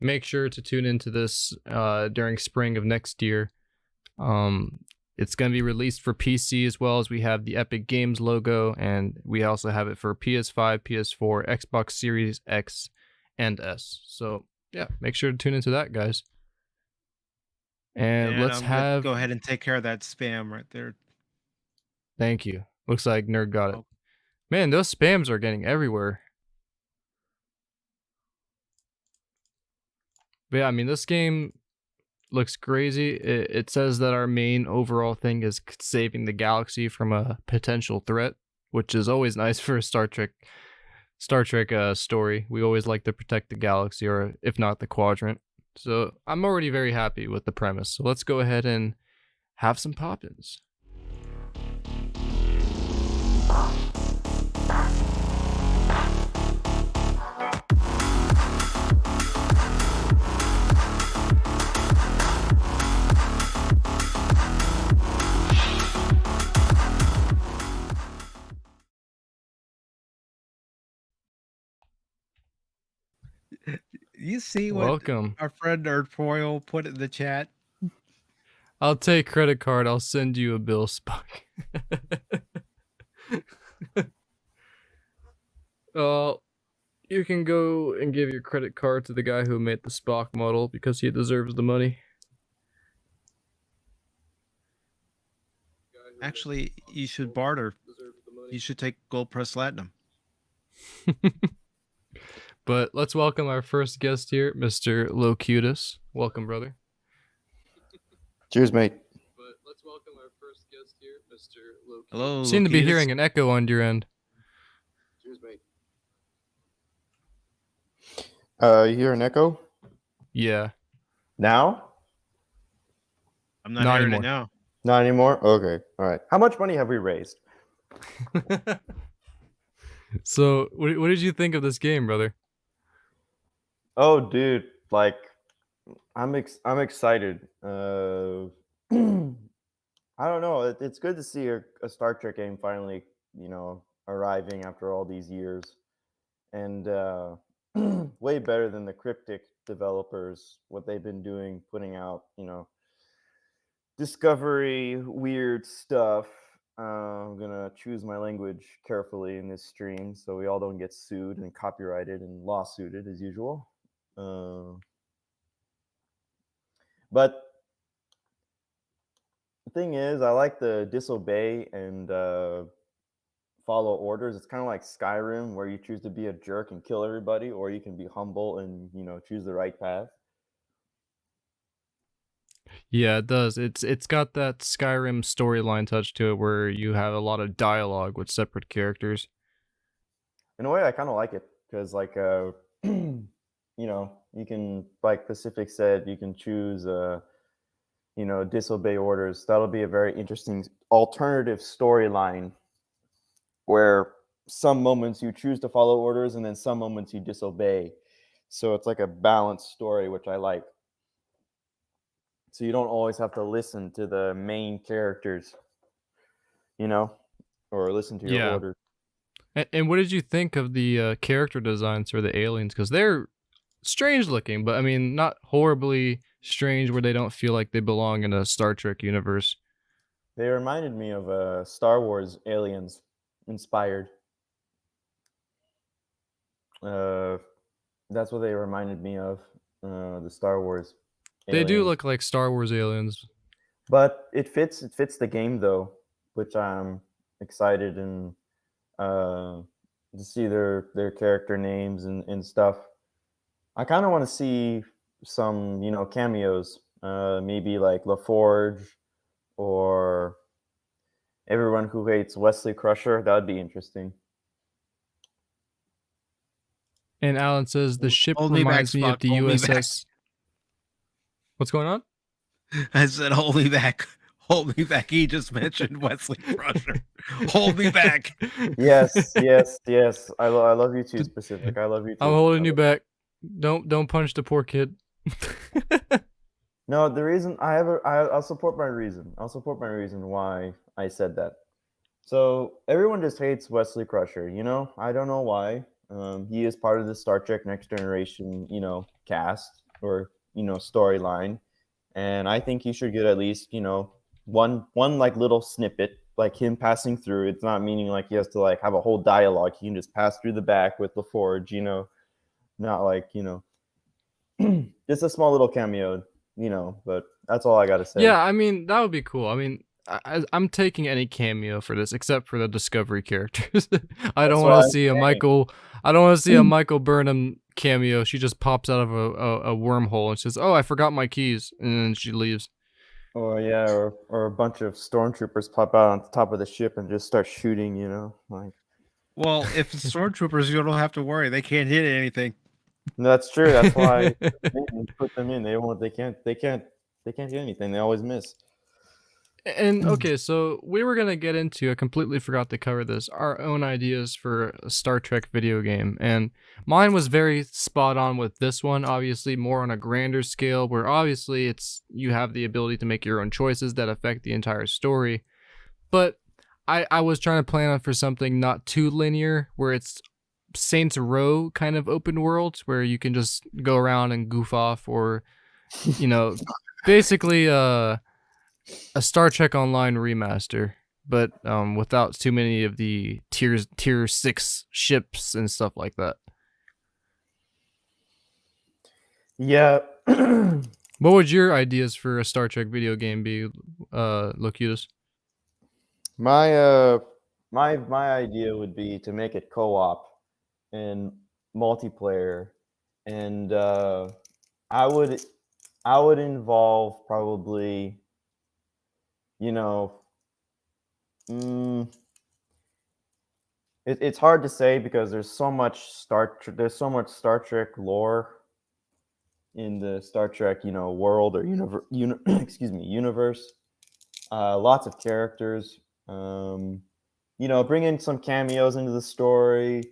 Make sure to tune into this during spring of next year. It's going to be released for PC as well, as we have the Epic Games logo, and we also have it for PS5, PS4, Xbox Series X, and S. So, yeah, make sure to tune into that, guys. And let's go ahead and take care of that spam right there. Thank you. Looks like Nerd got it. Oh. Man, those spams are getting everywhere. But yeah, I mean, this game looks crazy. It says that our main overall thing is saving the galaxy from a potential threat, which is always nice for a Star Trek story. We always like to protect the galaxy, or if not the quadrant. So I'm already very happy with the premise. So let's go ahead and have some pop-ins. You see what Welcome. our friend Nerdfoil put in the chat? I'll take credit card. I'll send you a bill, Spock. You can go and give your credit card to the guy who made the Spock model because he deserves the money. Actually, you should barter. You should take gold plus platinum. But let's welcome our first guest here, Mr. Locutus. Welcome, brother. Cheers, mate. But let's welcome our first guest here, Mr. Locutus. Hello. Seem to be Locutus. hearing an echo on your end. Cheers, mate. You hear an echo? Yeah. Now? I'm not, Not hearing anymore. it now. Not anymore? Okay. All right. How much money have we raised? So, what did you think of this game, brother? Oh, dude. Like, I'm excited. I don't know. It's good to see a Star Trek game finally, arriving after all these years. And way better than the Cryptic developers, what they've been doing, putting out, Discovery, weird stuff. I'm gonna choose my language carefully in this stream so we all don't get sued and copyrighted and lawsuited as usual. But the thing is, I like the disobey and follow orders. It's kind of like Skyrim, where you choose to be a jerk and kill everybody, or you can be humble and choose the right path. Yeah, it does. It's got that Skyrim storyline touch to it, where you have a lot of dialogue with separate characters. In a way, I kind of like it because, like, you can, like Pacific said, you can choose, disobey orders. That'll be a very interesting alternative storyline where some moments you choose to follow orders and then some moments you disobey. So it's like a balanced story, which I like. So you don't always have to listen to the main characters, or listen to your order. And what did you think of the character designs for the aliens? Because they're strange looking, but I mean, not horribly strange where they don't feel like they belong in a Star Trek universe. They reminded me of Star Wars aliens inspired. Uh, that's what they reminded me of. The Star Wars They do aliens. look like Star Wars aliens. But it fits. It fits the game though, which I'm excited and uh, to see their character names and stuff. I kind of want to see some cameos. Maybe like LaForge or everyone who hates Wesley Crusher. That would be interesting. And Alan says the ship Hold me back, reminds me of Spock, the hold me back. USS. What's going on? I said, hold me back. Hold me back. He just mentioned Wesley Crusher. Hold me back. Yes, yes, yes. I love you too, Pacific. I love you too. I'm holding you back. Don't punch the poor kid. No, the reason I'll support my reason. I'll support my reason why I said that. So everyone just hates Wesley Crusher. I don't know why. He is part of the Star Trek Next Generation, cast or storyline, and I think he should get at least one like little snippet, like him passing through. It's not meaning like he has to like have a whole dialogue. He can just pass through the back with LaForge, not like just a small little cameo, But that's all I gotta say. Yeah, I mean that would be cool. I mean, I'm taking any cameo for this except for the Discovery characters. I don't want to see a Michael. I don't want to see a Michael Burnham cameo. She just pops out of a wormhole and says, "Oh, I forgot my keys," and then she leaves. Or yeah, or a bunch of stormtroopers pop out on the top of the ship and just start shooting. Like. Well, if it's stormtroopers, you don't have to worry. They can't hit anything. That's true. That's why put them in. They can't hit anything. They always miss. And okay, so we were gonna get into, I completely forgot to cover this, our own ideas for a Star Trek video game, and mine was very spot on with this one, obviously more on a grander scale, where obviously you have the ability to make your own choices that affect the entire story, but I was trying to plan for something not too linear, where it's Saints Row kind of open world, where you can just go around and goof off, or basically a Star Trek Online remaster, but without too many of the tier 6 ships and stuff like that. Yeah. What would your ideas for a Star Trek video game be, Locutus? My idea would be to make it co-op and multiplayer, and I would involve probably it's hard to say because there's so much Star Trek lore in the Star Trek world or universe. Lots of characters. Bring in some cameos into the story,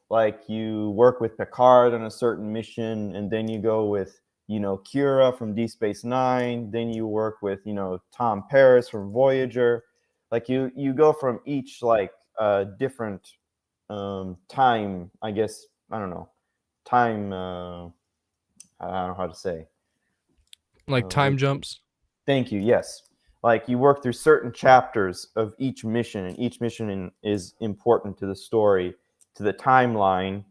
like you work with Picard on a certain mission, and then you go with Kira from Deep Space Nine. Then you work with Tom Paris from Voyager. Like you go from each like different time. I guess I don't know time. I don't know how to say. Like time jumps. Thank you. Yes, like you work through certain chapters of each mission, and each mission is important to the story, to the timeline,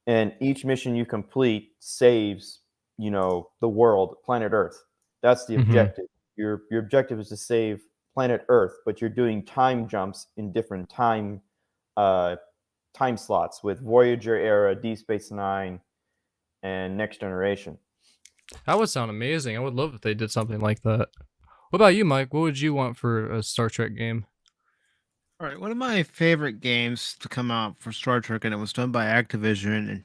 and each mission you complete saves the world, planet Earth. That's the objective. Your objective is to save planet Earth, but you're doing time jumps in different time slots with Voyager era, Deep Space Nine, and Next Generation. That would sound amazing. I would love if they did something like that. What about you, Mike? What would you want for a Star Trek game? All right, one of my favorite games to come out for Star Trek, and it was done by Activision,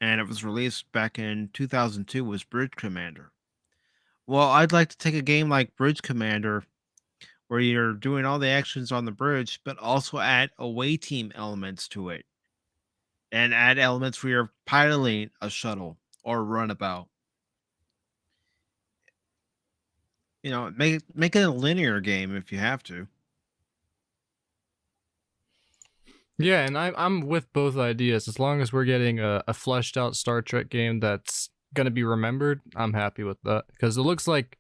and it was released back in 2002, was Bridge Commander. Well, I'd like to take a game like Bridge Commander, where you're doing all the actions on the bridge, but also add away team elements to it, and add elements where you're piloting a shuttle or runabout. Make it a linear game if you have to. Yeah, and I'm with both ideas. As long as we're getting a fleshed out Star Trek game that's gonna be remembered, I'm happy with that. Because it looks like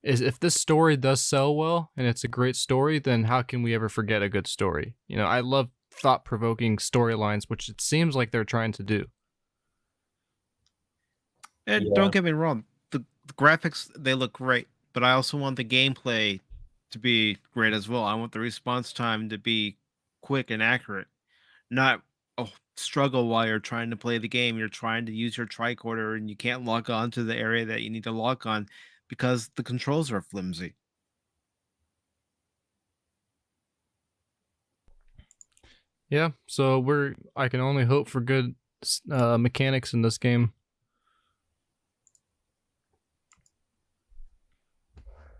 is if this story does sell well and it's a great story, then how can we ever forget a good story? You know, I love thought-provoking storylines, which it seems like they're trying to do. And Yeah. don't get me wrong, the graphics, they look great, but I also want the gameplay to be great as well. I want the response time to be quick and accurate, not a struggle while you're trying to play the game. You're trying to use your tricorder and you can't lock on to the area that you need to lock on because the controls are flimsy. Yeah, so I can only hope for good mechanics in this game.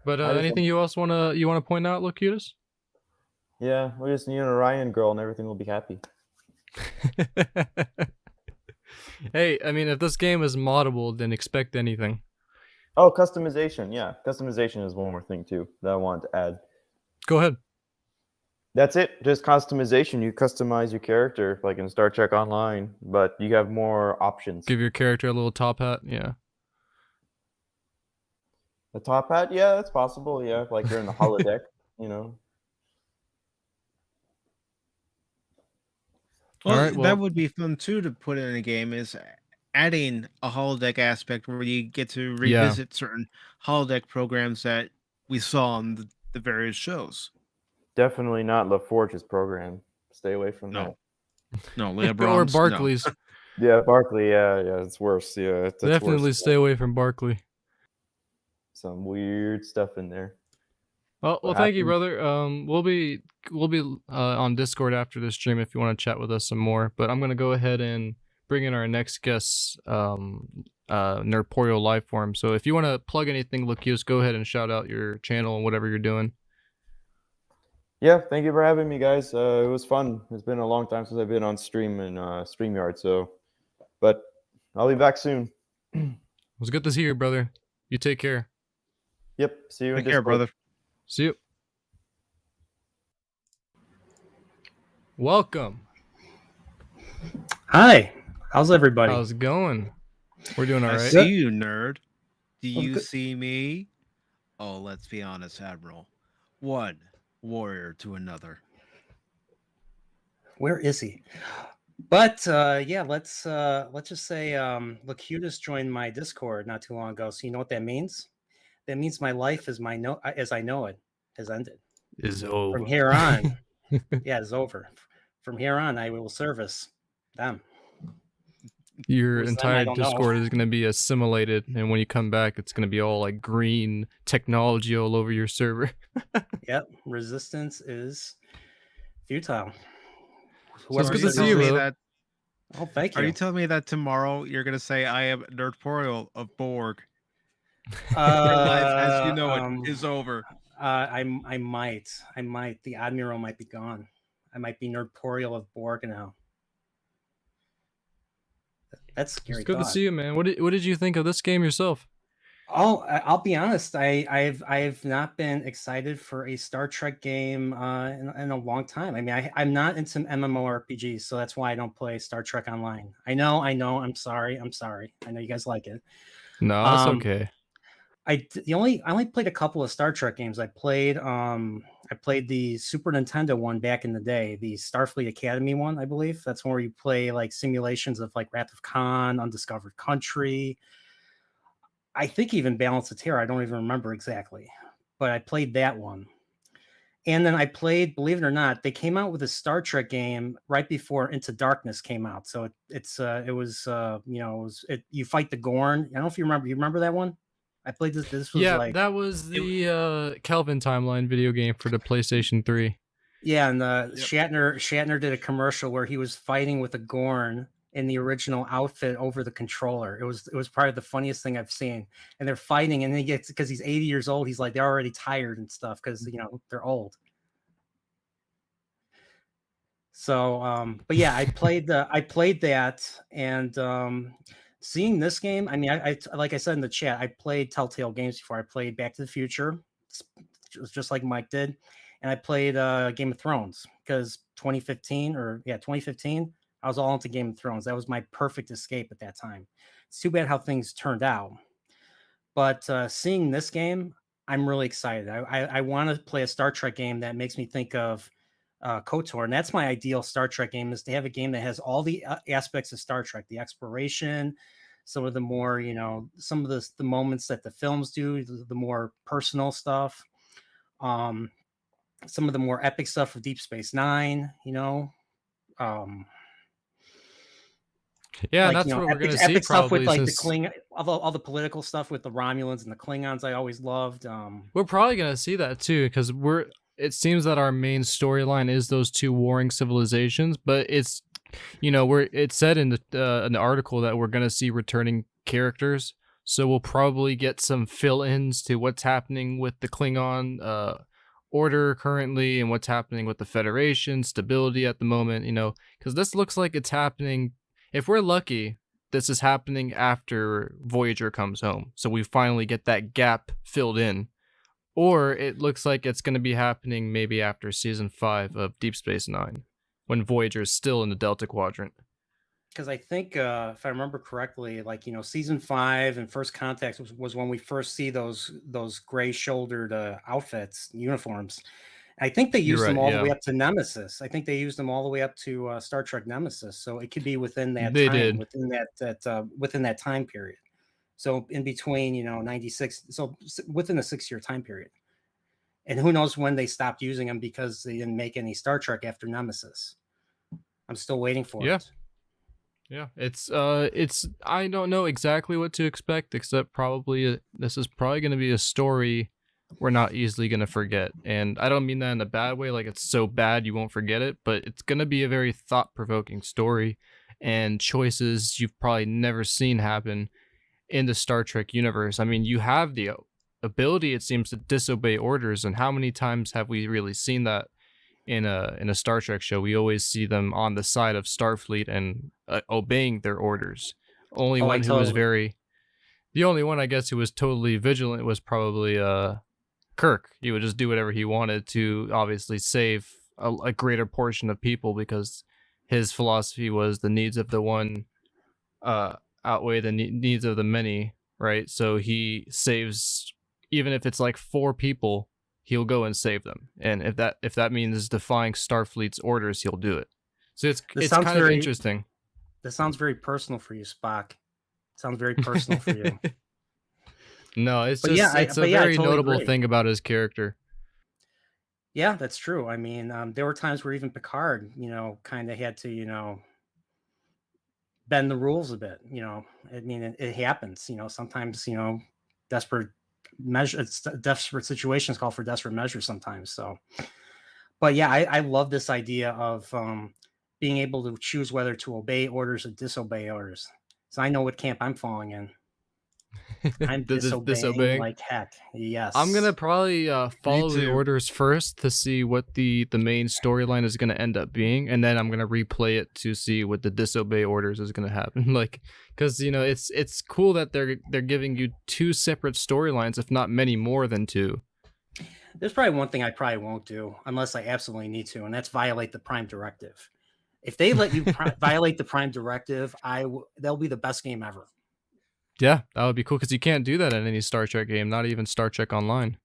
But I just anything you wanna point out, Locutus? Yeah, we just need an Orion girl and everything will be happy. Hey, I mean, if this game is moddable, then expect anything. Oh, customization. Yeah, customization is one more thing too that I wanted to add. Go ahead. That's it. Just customization. You customize your character like in Star Trek Online, but you have more options. Give your character a little top hat. Yeah. The top hat, yeah, that's possible. Yeah, like you're in the holodeck, you know. Well, All right, well- that would be fun too to put in a game, is adding a holodeck aspect where you get to Yeah. revisit certain holodeck programs that we saw on the various shows. Definitely not LaForge's program. Stay away from No. that. No, Leah Or Brahms, no. Barclays. Yeah, Barkley. Yeah, it's worse. Yeah, that's Definitely worse. stay away from Barclay. Some weird stuff in there. Well, What thank you, happened? brother. We'll be on Discord after this stream if you want to chat with us some more. But I'm gonna go ahead and bring in our next guest, Nerdporial Lifeform. So if you want to plug anything, Lucius, go ahead and shout out your channel and whatever you're doing. Yeah, thank you for having me, guys. It was fun. It's been a long time since I've been on stream and StreamYard. So, but I'll be back soon. It was good to see you, brother. You take care. Yep. See you in Take care, Discord. brother. See you. Welcome. Hi, how's everybody? How's it going? We're doing all I right. see you, nerd. Do Well, you good. see me? Oh, let's be honest, Admiral. One warrior to another. Where is he? But yeah, let's just say Locutus joined my Discord not too long ago. So you know what that means? That means my life as I know it has ended. Is over. From here on, yeah, it's over. From here on, I will service them. Your Who's them? entire I don't know. Discord is going to be assimilated, and when you come back, it's going to be all like green technology all over your server. Yep, resistance is futile. So it's are good you to see telling you, me brother. that? Oh, thank you. Are you telling me that tomorrow you're gonna say I am Nerdporial of Borg? Your Uh, life, as you know it, is over. I might. The Admiral might be gone. I might be Nerdporial of Borg now. That's a scary. It's good to thought. see you, man. What did you think of this game yourself? Oh, I'll be honest. I've not been excited for a Star Trek game in a long time. I mean, I'm not into MMORPGs, so that's why I don't play Star Trek Online. I know. I'm sorry. I know you guys like it. No, that's Um, okay. I only played a couple of Star Trek games. I played the Super Nintendo one back in the day, the Starfleet Academy one, I believe. That's where you play like simulations of like Wrath of Khan, Undiscovered Country. I think even Balance of Terror. I don't even remember exactly, but I played that one. And then I played, believe it or not, they came out with a Star Trek game right before Into Darkness came out. So you fight the Gorn. I don't know if you remember. You remember that one? I played this. This was Yeah, like that was the Kelvin Timeline video game for the PlayStation 3. yeah, and Shatner did a commercial where he was fighting with a Gorn in the original outfit over the controller. It was probably the funniest thing I've seen. And they're fighting, and then he gets, because he's 80 years old, he's like they're already tired and stuff because they're old. So, but yeah, I played that, and seeing this game. I mean, I like I said in the chat, I played Telltale games before. I played Back to the Future, just like Mike did, and I played Game of Thrones because 2015, I was all into Game of Thrones. That was my perfect escape at that time. It's too bad how things turned out. But seeing this game, I'm really excited. I want to play a Star Trek game that makes me think of KOTOR, and that's my ideal Star Trek game, is to have a game that has all the aspects of Star Trek, the exploration, some of the more, some of the moments that the films do, the more personal stuff, some of the more epic stuff of Deep Space Nine, um, Yeah, like that's what we're epic, gonna see epic stuff with probably like the since all the political stuff with the Romulans and the Klingons. I always loved. we're probably gonna see that too, because it seems that our main storyline is those two warring civilizations, but it's it's said in the article that we're gonna see returning characters, so we'll probably get some fill-ins to what's happening with the Klingon order currently and what's happening with the Federation stability at the moment. Because this looks like it's happening. If we're lucky, this is happening after Voyager comes home, so we finally get that gap filled in. Or it looks like it's going to be happening maybe after season 5 of Deep Space Nine, when Voyager is still in the Delta Quadrant. Because I think, if I remember correctly, like season 5 and First Contact was when we first see those gray-shouldered outfits, uniforms. I think they used them all the way up to Nemesis. I think they used them all the way up to Star Trek Nemesis. So it could be within that They time, did. within that time period. So in between, 96, so within a 6-year time period. And who knows when they stopped using them because they didn't make any Star Trek after Nemesis. I'm still waiting for it. Yeah, it's I don't know exactly what to expect, except probably this is probably going to be a story we're not easily going to forget. And I don't mean that in a bad way, like it's so bad you won't forget it, but it's going to be a very thought-provoking story and choices you've probably never seen happen in the Star Trek universe. I mean, you have the ability, it seems, to disobey orders, and how many times have we really seen that in a Star Trek show? We always see them on the side of Starfleet and obeying their orders. The only one I guess who was totally vigilant was probably Kirk. He would just do whatever he wanted to obviously save a greater portion of people, because his philosophy was the needs of the one outweigh the needs of the many, right? So he saves, even if it's like 4 people, he'll go and save them, and if that means defying Starfleet's orders, he'll do it. So it's kind of interesting. That sounds very personal for you, Spock. Sounds very personal for you. No, it's just a very notable thing about his character. Yeah, that's true. I mean, there were times where even Picard, kind of had to, bend the rules a bit. I mean, it happens. Sometimes, desperate situations call for desperate measures sometimes. So, but yeah, I love this idea of being able to choose whether to obey orders or disobey orders. So I know what camp I'm falling in. I'm disobeying like heck. Yes. I'm gonna probably follow the orders first to see what the main storyline is gonna end up being, and then I'm gonna replay it to see what the disobey orders is gonna happen. Like, because it's cool that they're giving you 2 separate storylines, if not many more than 2. There's probably one thing I probably won't do unless I absolutely need to, and that's violate the Prime Directive. If they let you violate the Prime Directive, that'll be the best game ever. Yeah, that would be cool, because you can't do that in any Star Trek game, not even Star Trek Online.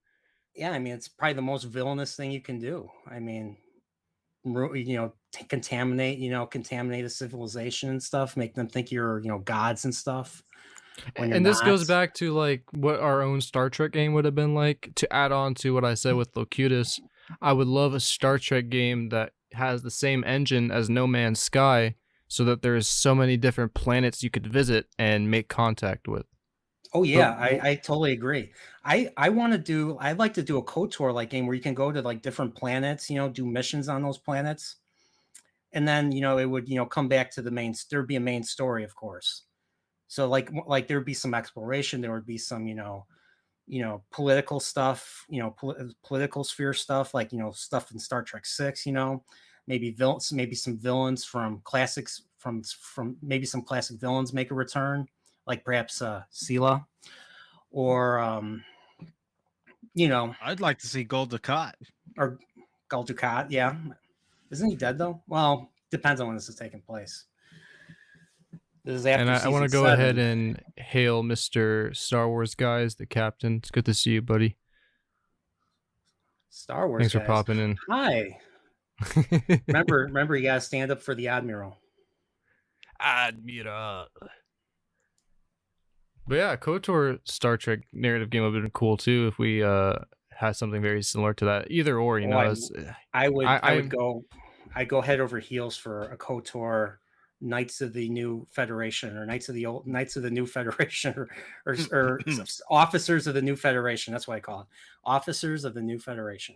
Yeah, I mean, it's probably the most villainous thing you can do. I mean, contaminate a civilization and stuff, make them think you're, gods and stuff. And this goes back to like what our own Star Trek game would have been like. To add on to what I said with Locutus, I would love a Star Trek game that has the same engine as No Man's Sky, so that there's so many different planets you could visit and make contact with. Oh yeah, I totally agree. I'd like to do a KOTOR like game where you can go to like different planets, do missions on those planets. And then, it would, come back to there'd be a main story, of course. So like there'd be some exploration, there would be some, political stuff, political sphere stuff, like, stuff in Star Trek 6, maybe villains, maybe some villains from classics, from maybe some classic villains make a return, like perhaps Sela, or I'd like to see Gul Dukat. Or Gul Dukat, yeah. Isn't he dead though? Well, depends on when this is taking place. This is after and I want to go 7. ahead and hail Mr. Star Wars Guys, the captain. It's good to see you, buddy. Star Wars Thanks for guys. popping in. Hi. Remember, you gotta stand up for the Admiral. Admiral. But yeah, KOTOR Star Trek narrative game would have been cool too if we had something very similar to that. Either or, you know. I'd go head over heels for a KOTOR Knights of the New Federation, or Knights of the New Federation, or Officers of the New Federation. That's what I call it. Officers of the New Federation.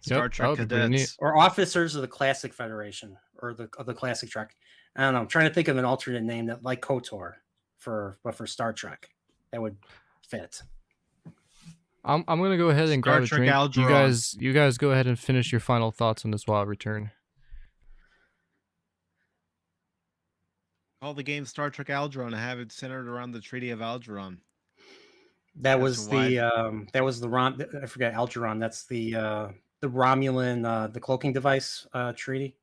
Star Trek Cadets, or Officers of the Classic Federation, or the Classic Trek. I don't know. I'm trying to think of an alternate name that like KOTOR for Star Trek that would fit. I'm gonna go ahead and grab a drink. Algeron. You guys go ahead and finish your final thoughts on this while I return. Call the game Star Trek Algeron and have it centered around the Treaty of Algeron. That was the I forget Algeron. That's the Romulan the cloaking device treaty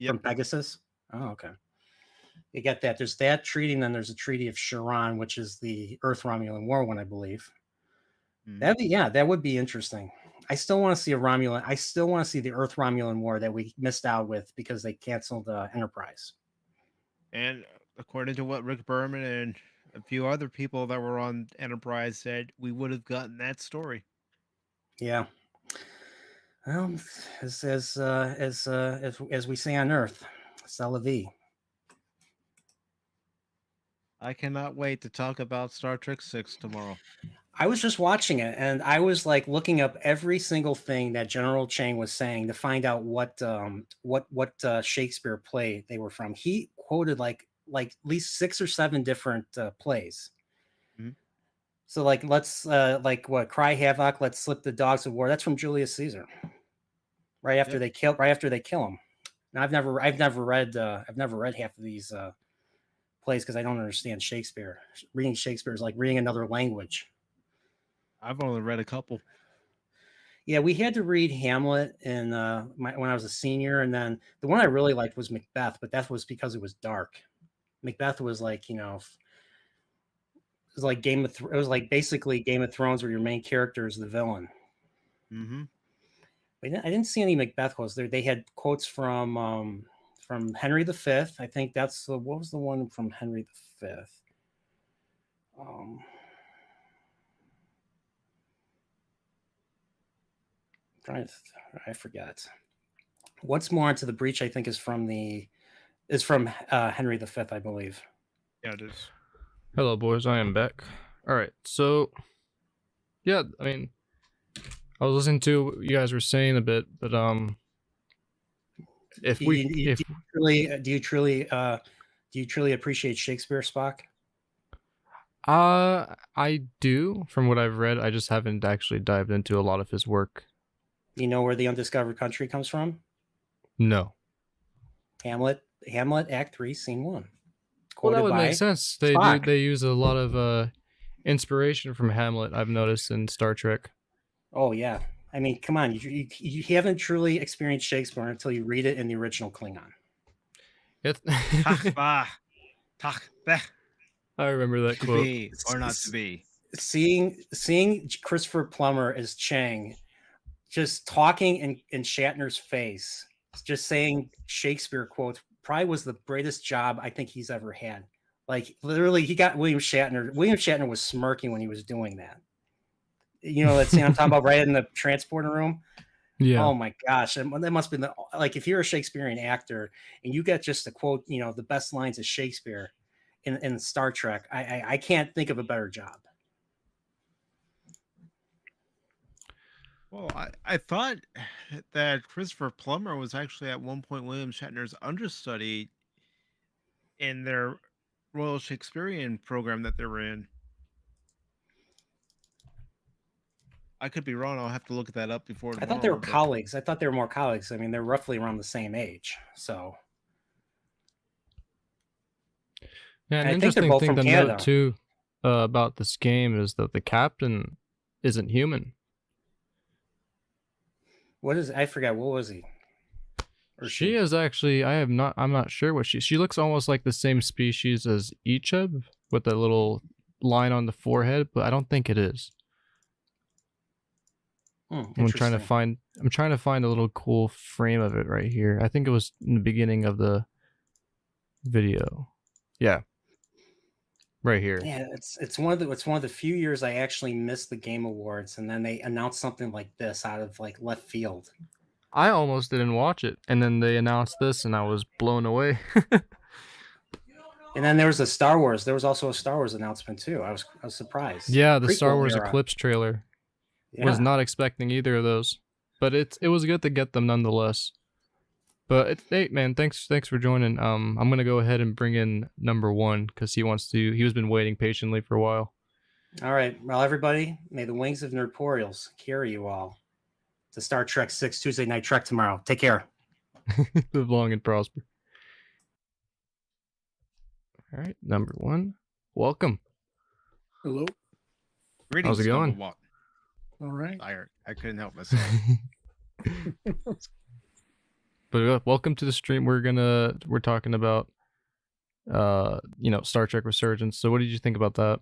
from Pegasus. Oh, okay. You get that. There's that treaty, and then there's a Treaty of Chiron, which is the Earth Romulan War one, I believe. That would be interesting. I still want to see I still want to see the Earth Romulan War that we missed out with because they canceled Enterprise. And according to what Rick Berman and a few other people that were on Enterprise said, we would have gotten that story. Yeah. Well, as we say on Earth, c'est la vie. I cannot wait to talk about Star Trek 6 tomorrow. I was just watching it, and I was like looking up every single thing that General Chang was saying to find out what Shakespeare play they were from. He quoted like at least 6 or 7 different plays. Mm-hmm. So let's Cry Havoc, Let's Slip the Dogs of War. That's from Julius Caesar. Right after they kill him. Now I've never read half of these plays because I don't understand Shakespeare. Reading Shakespeare is like reading another language. I've only read a couple. Yeah, we had to read Hamlet when I was a senior, and then the one I really liked was Macbeth, but that was because it was dark. Macbeth was like, it was like it was like basically Game of Thrones, where your main character is the villain. Mm-hmm. But I didn't see any Macbeth quotes there. They had quotes from Henry V. I think that's what was the one from Henry V. I forgot. What's More Into the Breach, I think, is from Henry V, I believe. Yeah, it is. Hello, boys. I am back. All right. So, yeah, I mean, I was listening to what you guys were saying a bit, but do you truly appreciate Shakespeare, Spock? I do. From what I've read, I just haven't actually dived into a lot of his work. You know where The Undiscovered Country comes from? No. Hamlet, Act 3, Scene 1. Well, that would make sense. They use a lot of inspiration from Hamlet, I've noticed, in Star Trek. Oh, yeah. I mean, come on. You haven't truly experienced Shakespeare until you read it in the original Klingon. I remember that quote. To be or not to be. Seeing Christopher Plummer as Chang, just talking in Shatner's face, just saying Shakespeare quotes, probably was the greatest job I think he's ever had. Like, literally, he got William Shatner. William Shatner was smirking when he was doing that. You know that scene I'm talking about, right in the transporter room? Yeah. Oh my gosh. That must be like, if you're a Shakespearean actor and you get just to quote, the best lines of Shakespeare in Star Trek, I can't think of a better job. Well, I thought that Christopher Plummer was actually at one point William Shatner's understudy in their Royal Shakespearean program that they were in. I could be wrong. I'll have to look that up before tomorrow. I thought they were colleagues. I thought they were more colleagues. I mean, they're roughly around the same age. So. Yeah, an interesting thing to note too about this game is that the captain isn't human. What is? I forgot. What was he? Or she is actually. I'm not sure what she looks almost like the same species as Icheb with a little line on the forehead, but I don't think it is. I'm trying to find a little cool frame of it right here. I think it was in the beginning of the video. Yeah. Right here. Yeah, it's one of the few years I actually missed the Game Awards, and then they announced something like this out of like left field. I almost didn't watch it, and then they announced this, and I was blown away. And then there was a Star Wars. There was also a Star Wars announcement too. I was surprised. Yeah, the Prequel Star Wars era. Eclipse trailer. Yeah. Was not expecting either of those, but it was good to get them nonetheless. But hey, man, thanks for joining. I'm gonna go ahead and bring in number one because he has been waiting patiently for a while. All right. Well, everybody, may the wings of Nerdporials carry you all to Star Trek 6 Tuesday Night Trek tomorrow. Take care. Live long and prosper. All right, number one. Welcome. Hello. Greetings, How's it going? number one. All right. I couldn't help myself. But welcome to the stream. We're talking about Star Trek Resurgence. So what did you think about that?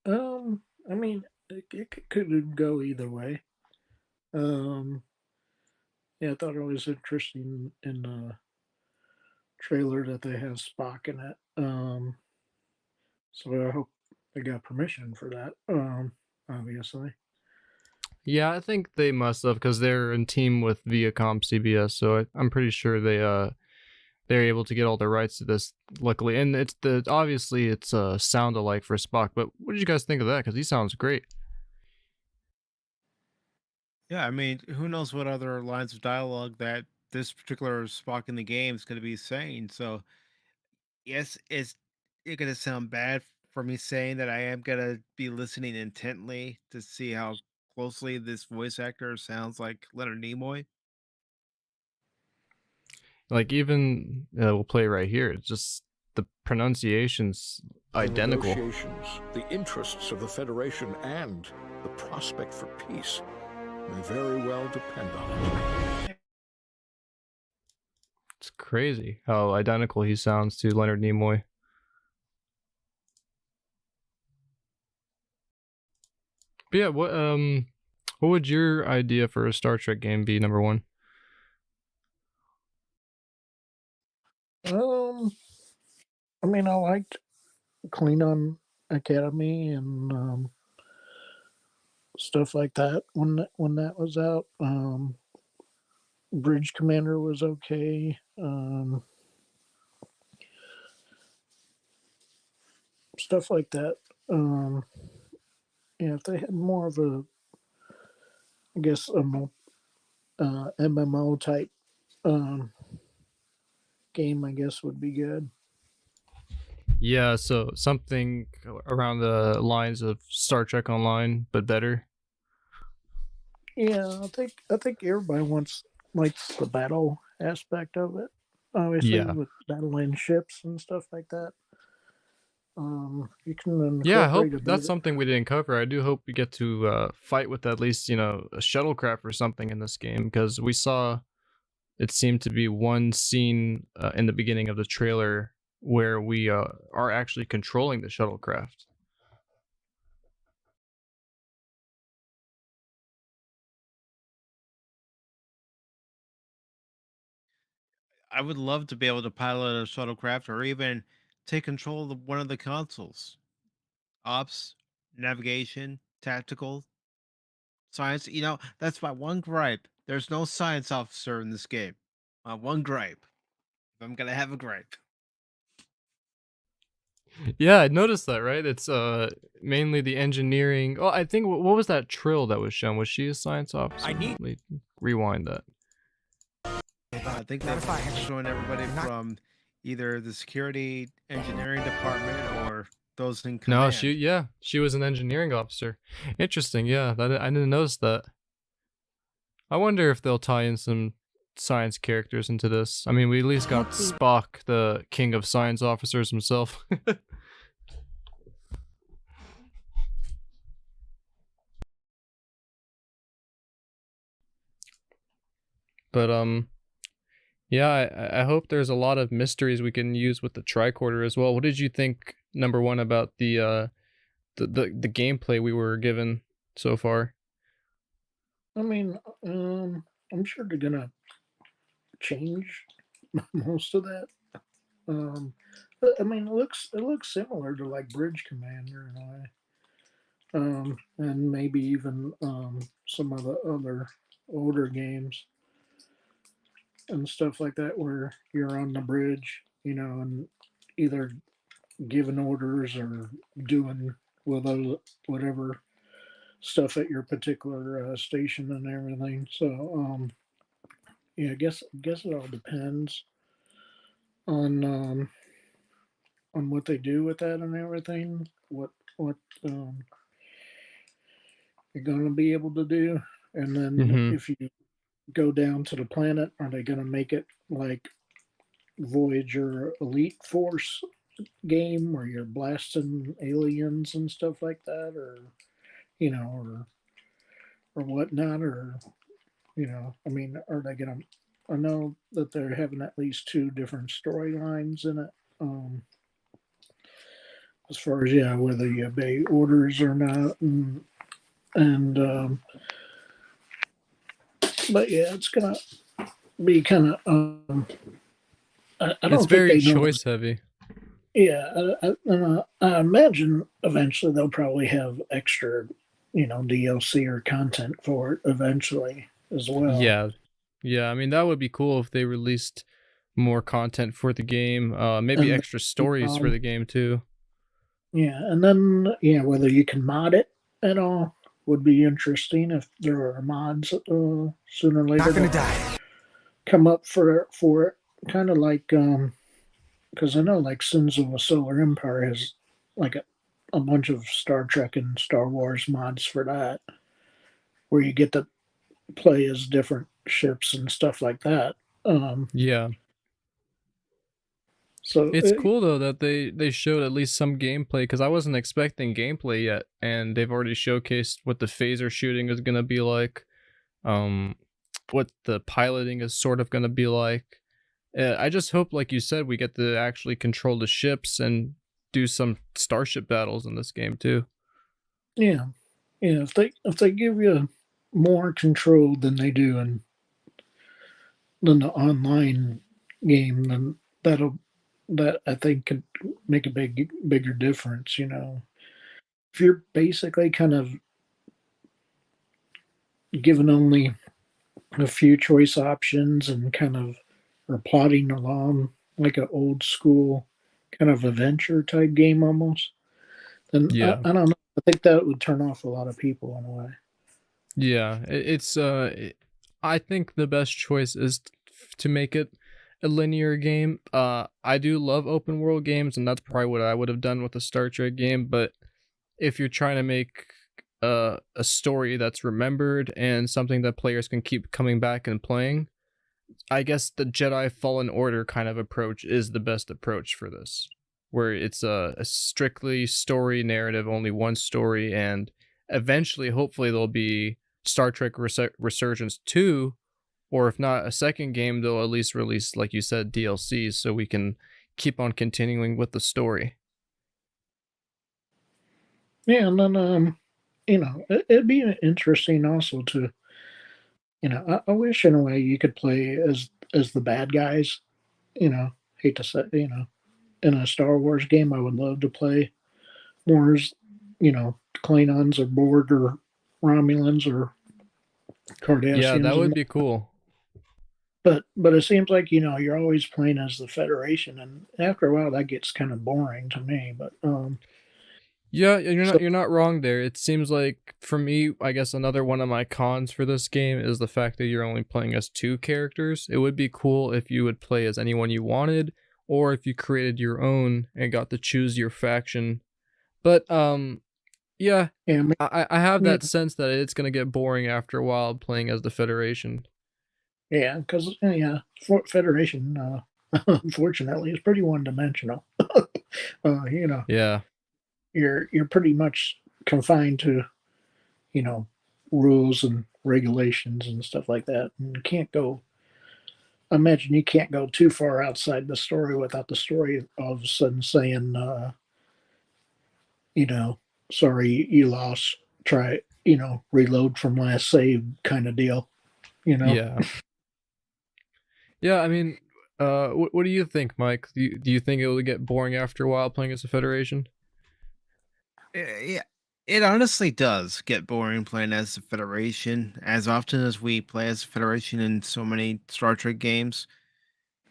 I mean, it could go either way. Yeah, I thought it was interesting in the trailer that they have Spock in it. So I hope they got permission for that. Obviously. Yeah, I think they must have because they're in team with Viacom CBS, so I'm pretty sure they're able to get all the rights to this. Luckily, and obviously it's a sound alike for Spock. But what did you guys think of that? Because he sounds great. Yeah, I mean, who knows what other lines of dialogue that this particular Spock in the game is going to be saying. So, yes, it's going to sound bad for me saying that I am going to be listening intently to see how closely this voice actor sounds like Leonard Nimoy. Like even we'll play right here. It's just the pronunciation's identical. The negotiations, the interests of the Federation, and the prospect for peace may very well depend on it. It's crazy how identical he sounds to Leonard Nimoy. But yeah, what would your idea for a Star Trek game be, number one? I mean, I liked Klingon Academy and stuff like that when that was out. Bridge Commander was okay. Stuff like that. Yeah, if they had more of a, I guess, a MMO type game, I guess, would be good. Yeah, so something around the lines of Star Trek Online, but better. Yeah, I think everybody likes the battle aspect of it. Obviously, with battling ships and stuff like that. You can I hope that's something we didn't cover. I do hope we get to fight with at least a shuttlecraft or something in this game, because we saw it seemed to be one scene in the beginning of the trailer where we are actually controlling the shuttlecraft. I would love to be able to pilot a shuttlecraft or even take control of one of the consoles. Ops, navigation, tactical, science. That's my one gripe. There's no science officer in this game. My one gripe. If I'm going to have a gripe. Yeah, I noticed that, right? It's mainly the engineering. Oh, I think what was that Trill that was shown? Was she a science officer? Rewind that. I think that's showing everybody from either the security engineering department or those in command. No, she was an engineering officer. Interesting, yeah. I didn't notice that. I wonder if they'll tie in some science characters into this. I mean, we at least got Spock, the king of science officers himself. But yeah, I hope there's a lot of mysteries we can use with the tricorder as well. What did you think, number one, about the gameplay we were given so far? I mean, I'm sure they're gonna change most of that. Um, I mean, it looks similar to like Bridge Commander in a way, and maybe even some of the other older games and stuff like that, where you're on the bridge, and either giving orders or doing whatever stuff at your particular station and everything. So, yeah, I guess it all depends on what they do with that and everything. What you're going to be able to do, and then Mm-hmm. if you go down to the planet, are they going to make it like Voyager Elite Force game where you're blasting aliens and stuff like that, or or whatnot, or I mean, are they gonna? I know that they're having at least two different storylines in it. As far as whether you obey orders or not, and but yeah, it's gonna be kind of. I It's don't think very they know. choice heavy. Yeah, I imagine eventually they'll probably have extra, DLC or content for it eventually as well. Yeah. Yeah, I mean that would be cool if they released more content for the game, maybe And extra stories for the game too. yeah, and then whether you can mod it at all would be interesting if there are mods sooner or later. Not gonna die. Come up for it, kind of like because I know like Sins of a Solar Empire has like a bunch of Star Trek and Star Wars mods for that, where you get to play as different ships and stuff like that. Yeah. So It's cool though that they showed at least some gameplay because I wasn't expecting gameplay yet, and they've already showcased what the phaser shooting is gonna be like, what the piloting is sort of gonna be like. I just hope, like you said, we get to actually control the ships and do some starship battles in this game too. yeah, if they give you more control than they do in than the online game, then that I think could make a bigger difference. If you're basically kind of given only a few choice options and kind of are plodding along like an old school kind of adventure type game almost, then Yeah. I don't know. I think that would turn off a lot of people in a way. Yeah, I think the best choice is to make it a linear game. I do love open world games, and that's probably what I would have done with a Star Trek game. But if you're trying to make a story that's remembered and something that players can keep coming back and playing, I guess the Jedi Fallen Order kind of approach is the best approach for this, where it's a strictly story narrative, only one story, and eventually, hopefully, there'll be Star Trek Resurgence 2, or if not a second game, they'll at least release, like you said, DLCs so we can keep on continuing with the story. Yeah, and then it'd be interesting also to I wish in a way you could play as the bad guys. Hate to say, in a Star Wars game, I would love to play more as Klingons or Borg or Romulans or Yeah, that Cardassians, would be cool. but it seems like you're always playing as the Federation, and after a while that gets kind of boring to me. But Yeah, you're so not wrong there. It seems like for me, I guess another one of my cons for this game is the fact that you're only playing as two characters. It would be cool if you would play as anyone you wanted, or if you created your own and got to choose your faction. But yeah, yeah, I have that sense that it's gonna get boring after a while playing as the Federation. yeah, because Federation, unfortunately, is pretty one dimensional. Yeah. You're pretty much confined to you know rules and regulations and stuff like that, and you can't go. I imagine you can't go too far outside the story without the story all of a sudden saying, you know, sorry, you lost. Try reload from last save kind of deal. Yeah. Yeah, I mean, what do you think, Mike? Do you think it will get boring after a while playing as a Federation? Yeah, it honestly does get boring playing as the Federation. As often as we play as the Federation in so many Star Trek games,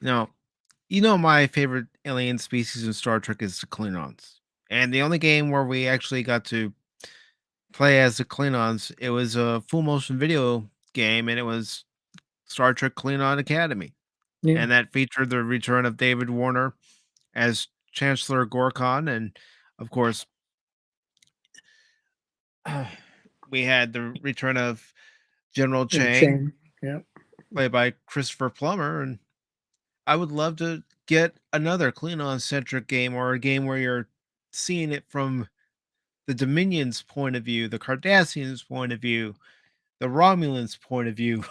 now, my favorite alien species in Star Trek is the Klingons. And the only game where we actually got to play as the Klingons, it was a full motion video game, and it was Star Trek Klingon Academy. Yeah. And that featured the return of David Warner as Chancellor Gorkon, and of course, we had the return of General Chang, Chain. Yeah. played by Christopher Plummer. And I would love to get another Klingon centric game, or a game where you're seeing it from the Dominion's point of view, the Cardassians' point of view, the Romulans' point of view.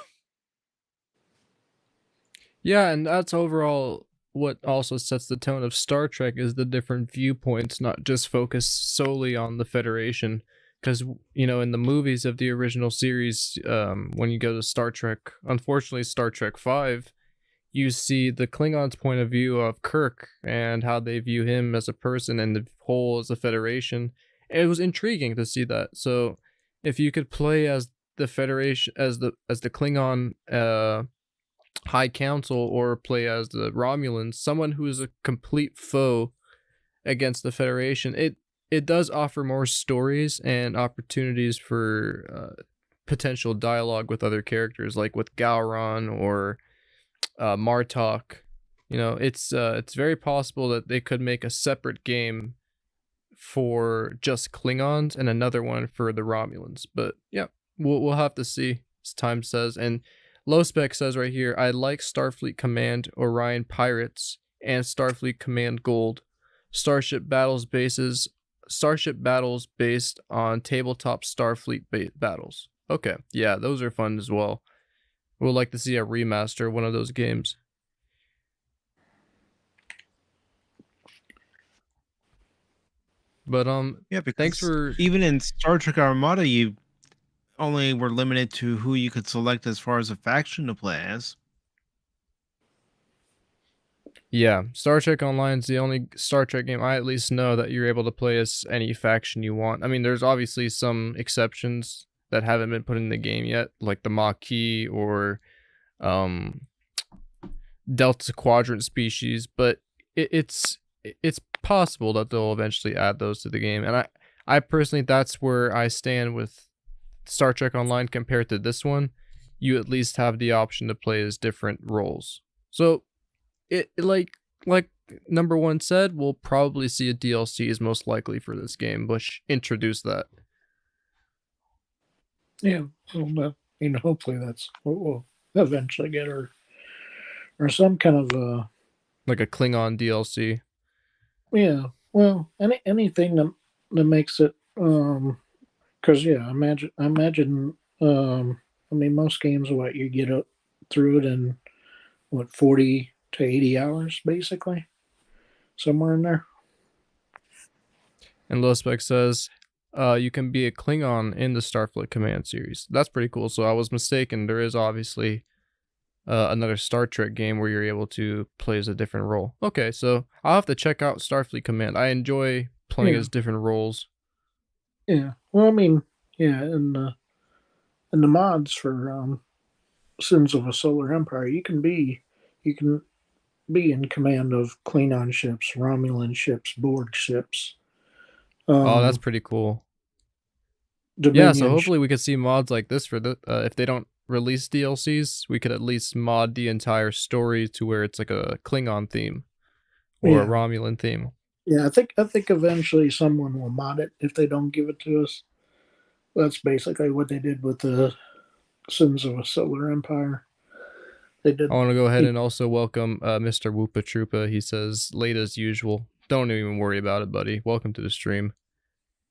Yeah, and that's overall what also sets the tone of Star Trek is the different viewpoints, not just focused solely on the Federation. Because, in the movies of the original series, when you go to Star Trek, unfortunately, Star Trek 5, you see the Klingons' point of view of Kirk and how they view him as a person and the whole as a Federation. It was intriguing to see that. So, if you could play as the Federation, as the Klingon High Council, or play as the Romulans, someone who is a complete foe against the Federation, it does offer more stories and opportunities for potential dialogue with other characters, like with Gowron or Martok. It's very possible that they could make a separate game for just Klingons and another one for the Romulans. But yeah, we'll have to see as time says. And Lowspec says right here, I like Starfleet Command Orion Pirates and Starfleet Command Gold. Starship battles based on tabletop Starfleet battles. Okay, yeah, those are fun as well. We'd like to see a remaster of one of those games. But Yeah, because thanks for even in Star Trek Armada, you only were limited to who you could select as far as a faction to play as. Yeah, Star Trek Online is the only Star Trek game I at least know that you're able to play as any faction you want. I mean, there's obviously some exceptions that haven't been put in the game yet, like the Maquis or Delta Quadrant species, but it's possible that they'll eventually add those to the game. And I personally, that's where I stand with Star Trek Online compared to this one. You at least have the option to play as different roles. So it like number one said, we'll probably see a DLC is most likely for this game, which introduce that. Yeah, well, hopefully that's what we'll eventually get, or some kind of like a Klingon DLC. Yeah, well, anything that makes it, because I imagine, I mean, most games, what you get through it in 40 to 80 hours, basically, somewhere in there. And Lospec says, you can be a Klingon in the Starfleet Command series. That's pretty cool. So I was mistaken. There is obviously another Star Trek game where you're able to play as a different role. Okay, so I'll have to check out Starfleet Command. I enjoy playing as different roles. Yeah, well, I mean, in the mods for Sins of a Solar Empire, you can be in command of Klingon ships, Romulan ships, Borg ships. Oh, that's pretty cool. Dominion yeah, so hopefully we could see mods like this for the if they don't release DLCs, we could at least mod the entire story to where it's like a Klingon theme or a Romulan theme. Yeah, I think eventually someone will mod it if they don't give it to us. That's basically what they did with the Sins of a Solar Empire. They did. I want to go ahead and also welcome Mr. Woopa Troopa. He says, late as usual. Don't even worry about it, buddy. Welcome to the stream.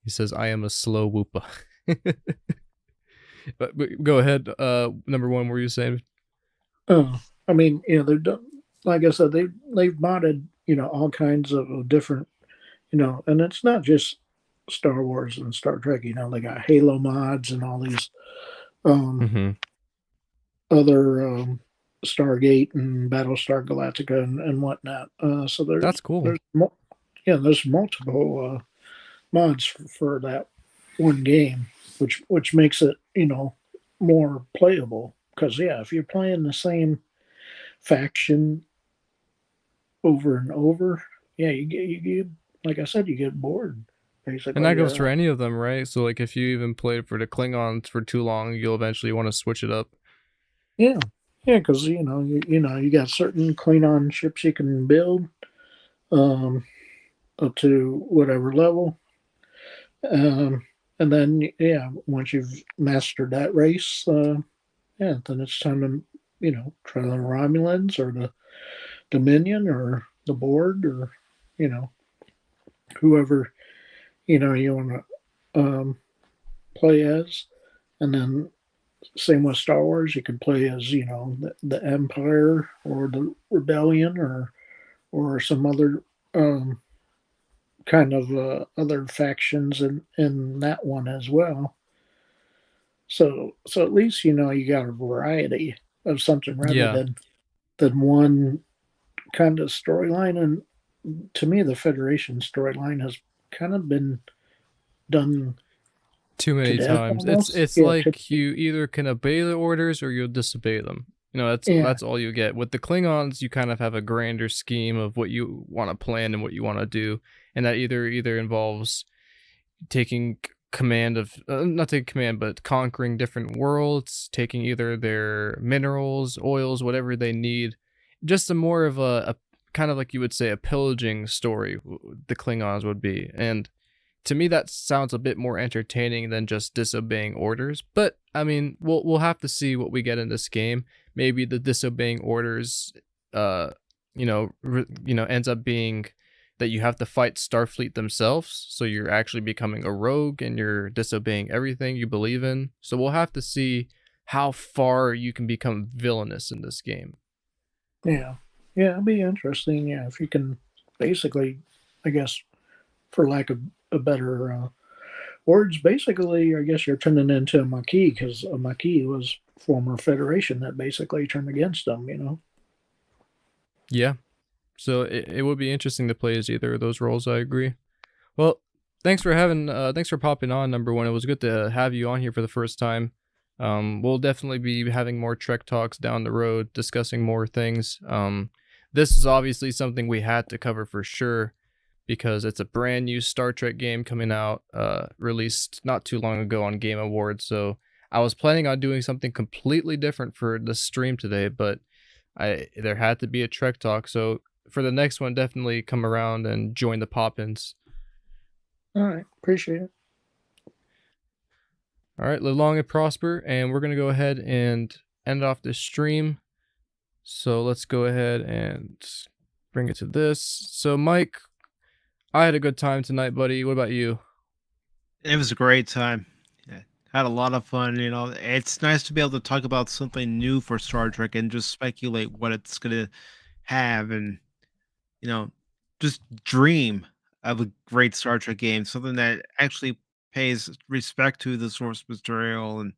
He says, I am a slow Woopa. but go ahead. Number one, what were you saying? Oh, I mean, they've done, like I said, they've modded, all kinds of different, and it's not just Star Wars and Star Trek. You know, they got Halo mods and all these um, Mm-hmm. other Stargate and Battlestar Galactica and whatnot. So That's cool. there's multiple mods for that one game, which makes it more playable. Because if you're playing the same faction over and over, you get like I said, you get bored basically. And that goes for any of them, right? So like if you even played for the Klingons for too long, you'll eventually want to switch it up. Yeah, because you got certain Klingon ships you can build up to whatever level, and then once you've mastered that race, then it's time to try the Romulans or the Dominion or the Board or whoever you want to play as, and then same with Star Wars. You could play as the Empire or the Rebellion or some other kind of other factions in that one as well. So at least you got a variety of something rather than one kind of storyline. And to me, the Federation storyline has kind of been done too many times. Almost. It's like you either can obey the orders or you'll disobey them. That's all you get. With the Klingons, you kind of have a grander scheme of what you want to plan and what you want to do, and that either involves taking command of not taking command, but conquering different worlds, taking either their minerals, oils, whatever they need. Just a more of a kind of like you would say a pillaging story. The Klingons would be, and to me, that sounds a bit more entertaining than just disobeying orders. But I mean, we'll have to see what we get in this game. Maybe the disobeying orders, ends up being that you have to fight Starfleet themselves. So you're actually becoming a rogue and you're disobeying everything you believe in. So we'll have to see how far you can become villainous in this game. Yeah, it'll be interesting. Yeah, if you can basically, I guess, for lack of a better words, basically, I guess you're turning into a Maquis, because a Maquis was former Federation that basically turned against them. Yeah. So it would be interesting to play as either of those roles. I agree. Well, thanks for popping on, number one. It was good to have you on here for the first time. We'll definitely be having more Trek talks down the road, discussing more things. This is obviously something we had to cover for sure, because it's a brand new Star Trek game coming out, released not too long ago on Game Awards. So I was planning on doing something completely different for the stream today, but there had to be a Trek talk. So for the next one, definitely come around and join the pop-ins. All right, appreciate it. All right, live long and prosper, and we're gonna go ahead and end off this stream. So let's go ahead and bring it to this. So Mike, I had a good time tonight, buddy. What about you? It was a great time. Had a lot of fun. It's nice to be able to talk about something new for Star Trek and just speculate what it's gonna have, and just dream of a great Star Trek game, something that actually pays respect to the source material, and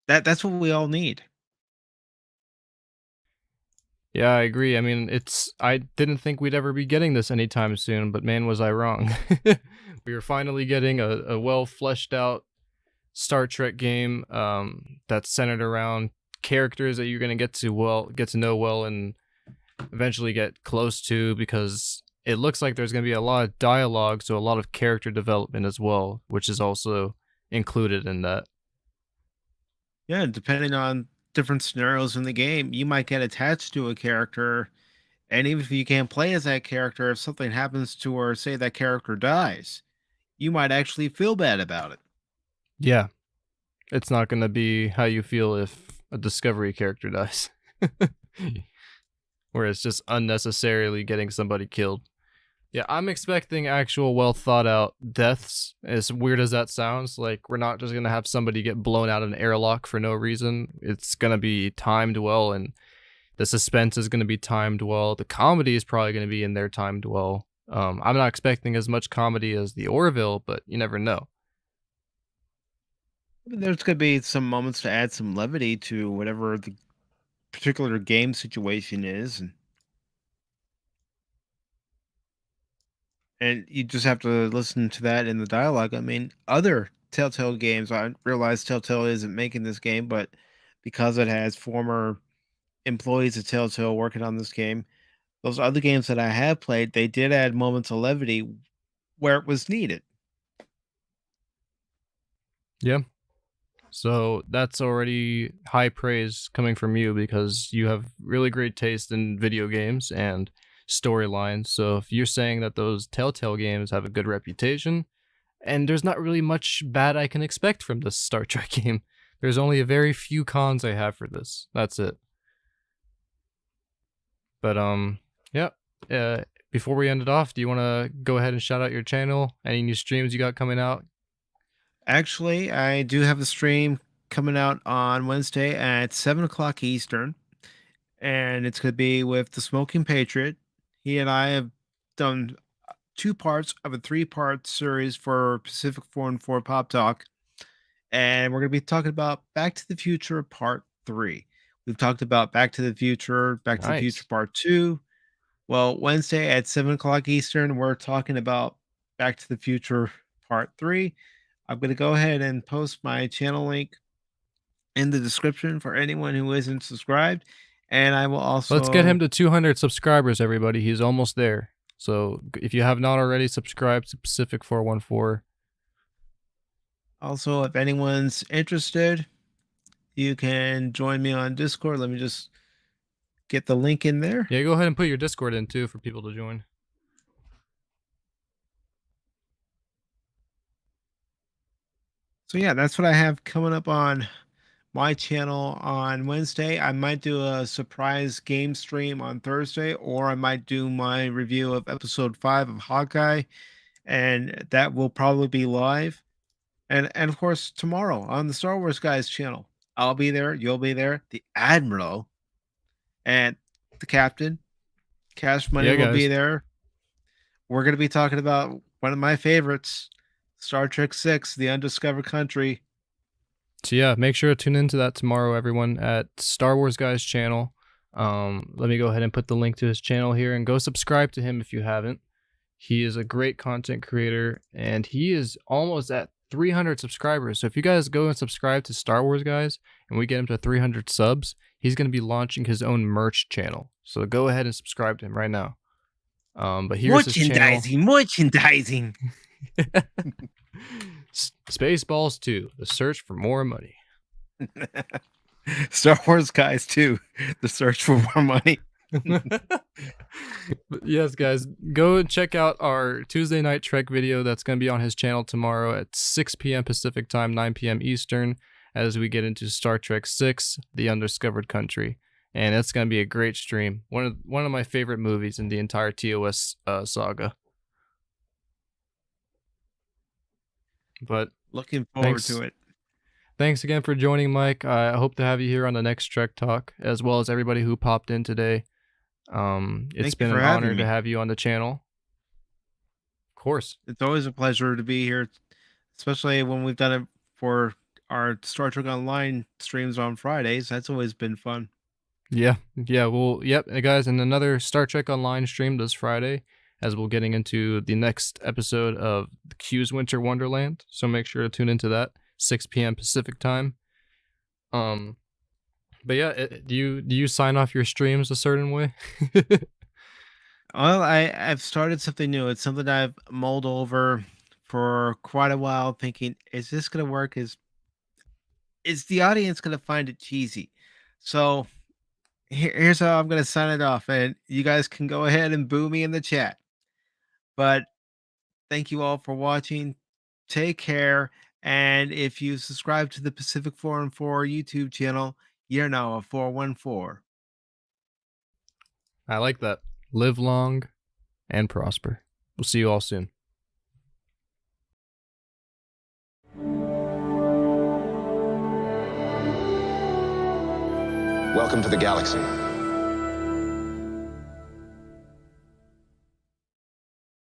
that's what we all need. Yeah, I agree. I mean, I didn't think we'd ever be getting this anytime soon, but man, was I wrong. We are finally getting a well fleshed out Star Trek game that's centered around characters that you're going to get to know well and eventually get close to, because it looks like there's going to be a lot of dialogue, so a lot of character development as well, which is also included in that. Yeah, depending on different scenarios in the game, you might get attached to a character, and even if you can't play as that character, if something happens to her, say that character dies, you might actually feel bad about it. Yeah. It's not going to be how you feel if a Discovery character dies. Where it's just unnecessarily getting somebody killed. Yeah, I'm expecting actual well thought out deaths. As weird as that sounds, like we're not just going to have somebody get blown out of an airlock for no reason. It's going to be timed well, and the suspense is going to be timed well. The comedy is probably going to be in there timed well. I'm not expecting as much comedy as the Orville, but you never know. There's going to be some moments to add some levity to whatever the particular game situation is, and you just have to listen to that in the dialogue. I mean, other Telltale games, I realize Telltale isn't making this game, but because it has former employees of Telltale working on this game, those other games that I have played, they did add moments of levity where it was needed. Yeah. So that's already high praise coming from you, because you have really great taste in video games and storylines. So if you're saying that those Telltale games have a good reputation, and there's not really much bad I can expect from this Star Trek game. There's only a very few cons I have for this. That's it. But yeah. Before we end it off, do you want to go ahead and shout out your channel? Any new streams you got coming out? Actually, I do have a stream coming out on Wednesday at 7 o'clock Eastern, and it's going to be with the Smoking Patriot. He and I have done 2 parts of a 3-part series for Pacific414 Pop Talk, and we're going to be talking about Back to the Future Part 3. We've talked about Back to the Future, Back to the Future Part 2. Well, Wednesday at 7 o'clock Eastern, we're talking about Back to the Future Part 3. I'm going to go ahead and post my channel link in the description for anyone who isn't subscribed. And I will also... Let's get him to 200 subscribers, everybody. He's almost there. So if you have not already, subscribe to Pacific414. Also, if anyone's interested, you can join me on Discord. Let me just get the link in there. Yeah, go ahead and put your Discord in too for people to join. So yeah, that's what I have coming up on my channel on Wednesday. I might do a surprise game stream on Thursday, or I might do my review of episode 5 of Hawkeye, and that will probably be live. And of course, tomorrow on the Star Wars Guys channel, I'll be there, you'll be there, the Admiral and the Captain, Cash Money will be there. We're going to be talking about one of my favorites, Star Trek 6, The Undiscovered Country. So yeah, make sure to tune into that tomorrow, everyone, at Star Wars Guys channel. Let me go ahead and put the link to his channel here, and go subscribe to him if you haven't. He is a great content creator, and he is almost at 300 subscribers. So if you guys go and subscribe to Star Wars Guys and we get him to 300 subs, he's going to be launching his own merch channel. So go ahead and subscribe to him right now. But here's his channel. Merchandising. Spaceballs 2, The Search for More Money. Star Wars Guys 2, The Search for More Money. But yes, guys, go and check out our Tuesday night Trek video that's going to be on his channel tomorrow at 6 p.m. Pacific time, 9 p.m. Eastern, as we get into Star Trek 6, The Undiscovered Country. And it's going to be a great stream. One of my favorite movies in the entire TOS saga. But looking forward to it. Thanks again for joining, Mike. I hope to have you here on the next Trek Talk, as well as everybody who popped in today. It's been an honor to have you on the channel. Of course. It's always a pleasure to be here, especially when we've done it for our Star Trek Online streams on Fridays. That's always been fun. Yeah. Well, yep, guys, and another Star Trek Online stream this Friday, as we're getting into the next episode of the Q's Winter Wonderland. So make sure to tune into that, 6 p.m. Pacific time. But yeah, do you sign off your streams a certain way? Well, I've started something new. It's something I've mulled over for quite a while, thinking, is this going to work? Is the audience going to find it cheesy? So here's how I'm going to sign it off, and you guys can go ahead and boo me in the chat. But thank you all for watching. Take care. And if you subscribe to the Pacific414 YouTube channel, you're now a 414. I like that. Live long and prosper. We'll see you all soon. Welcome to the galaxy.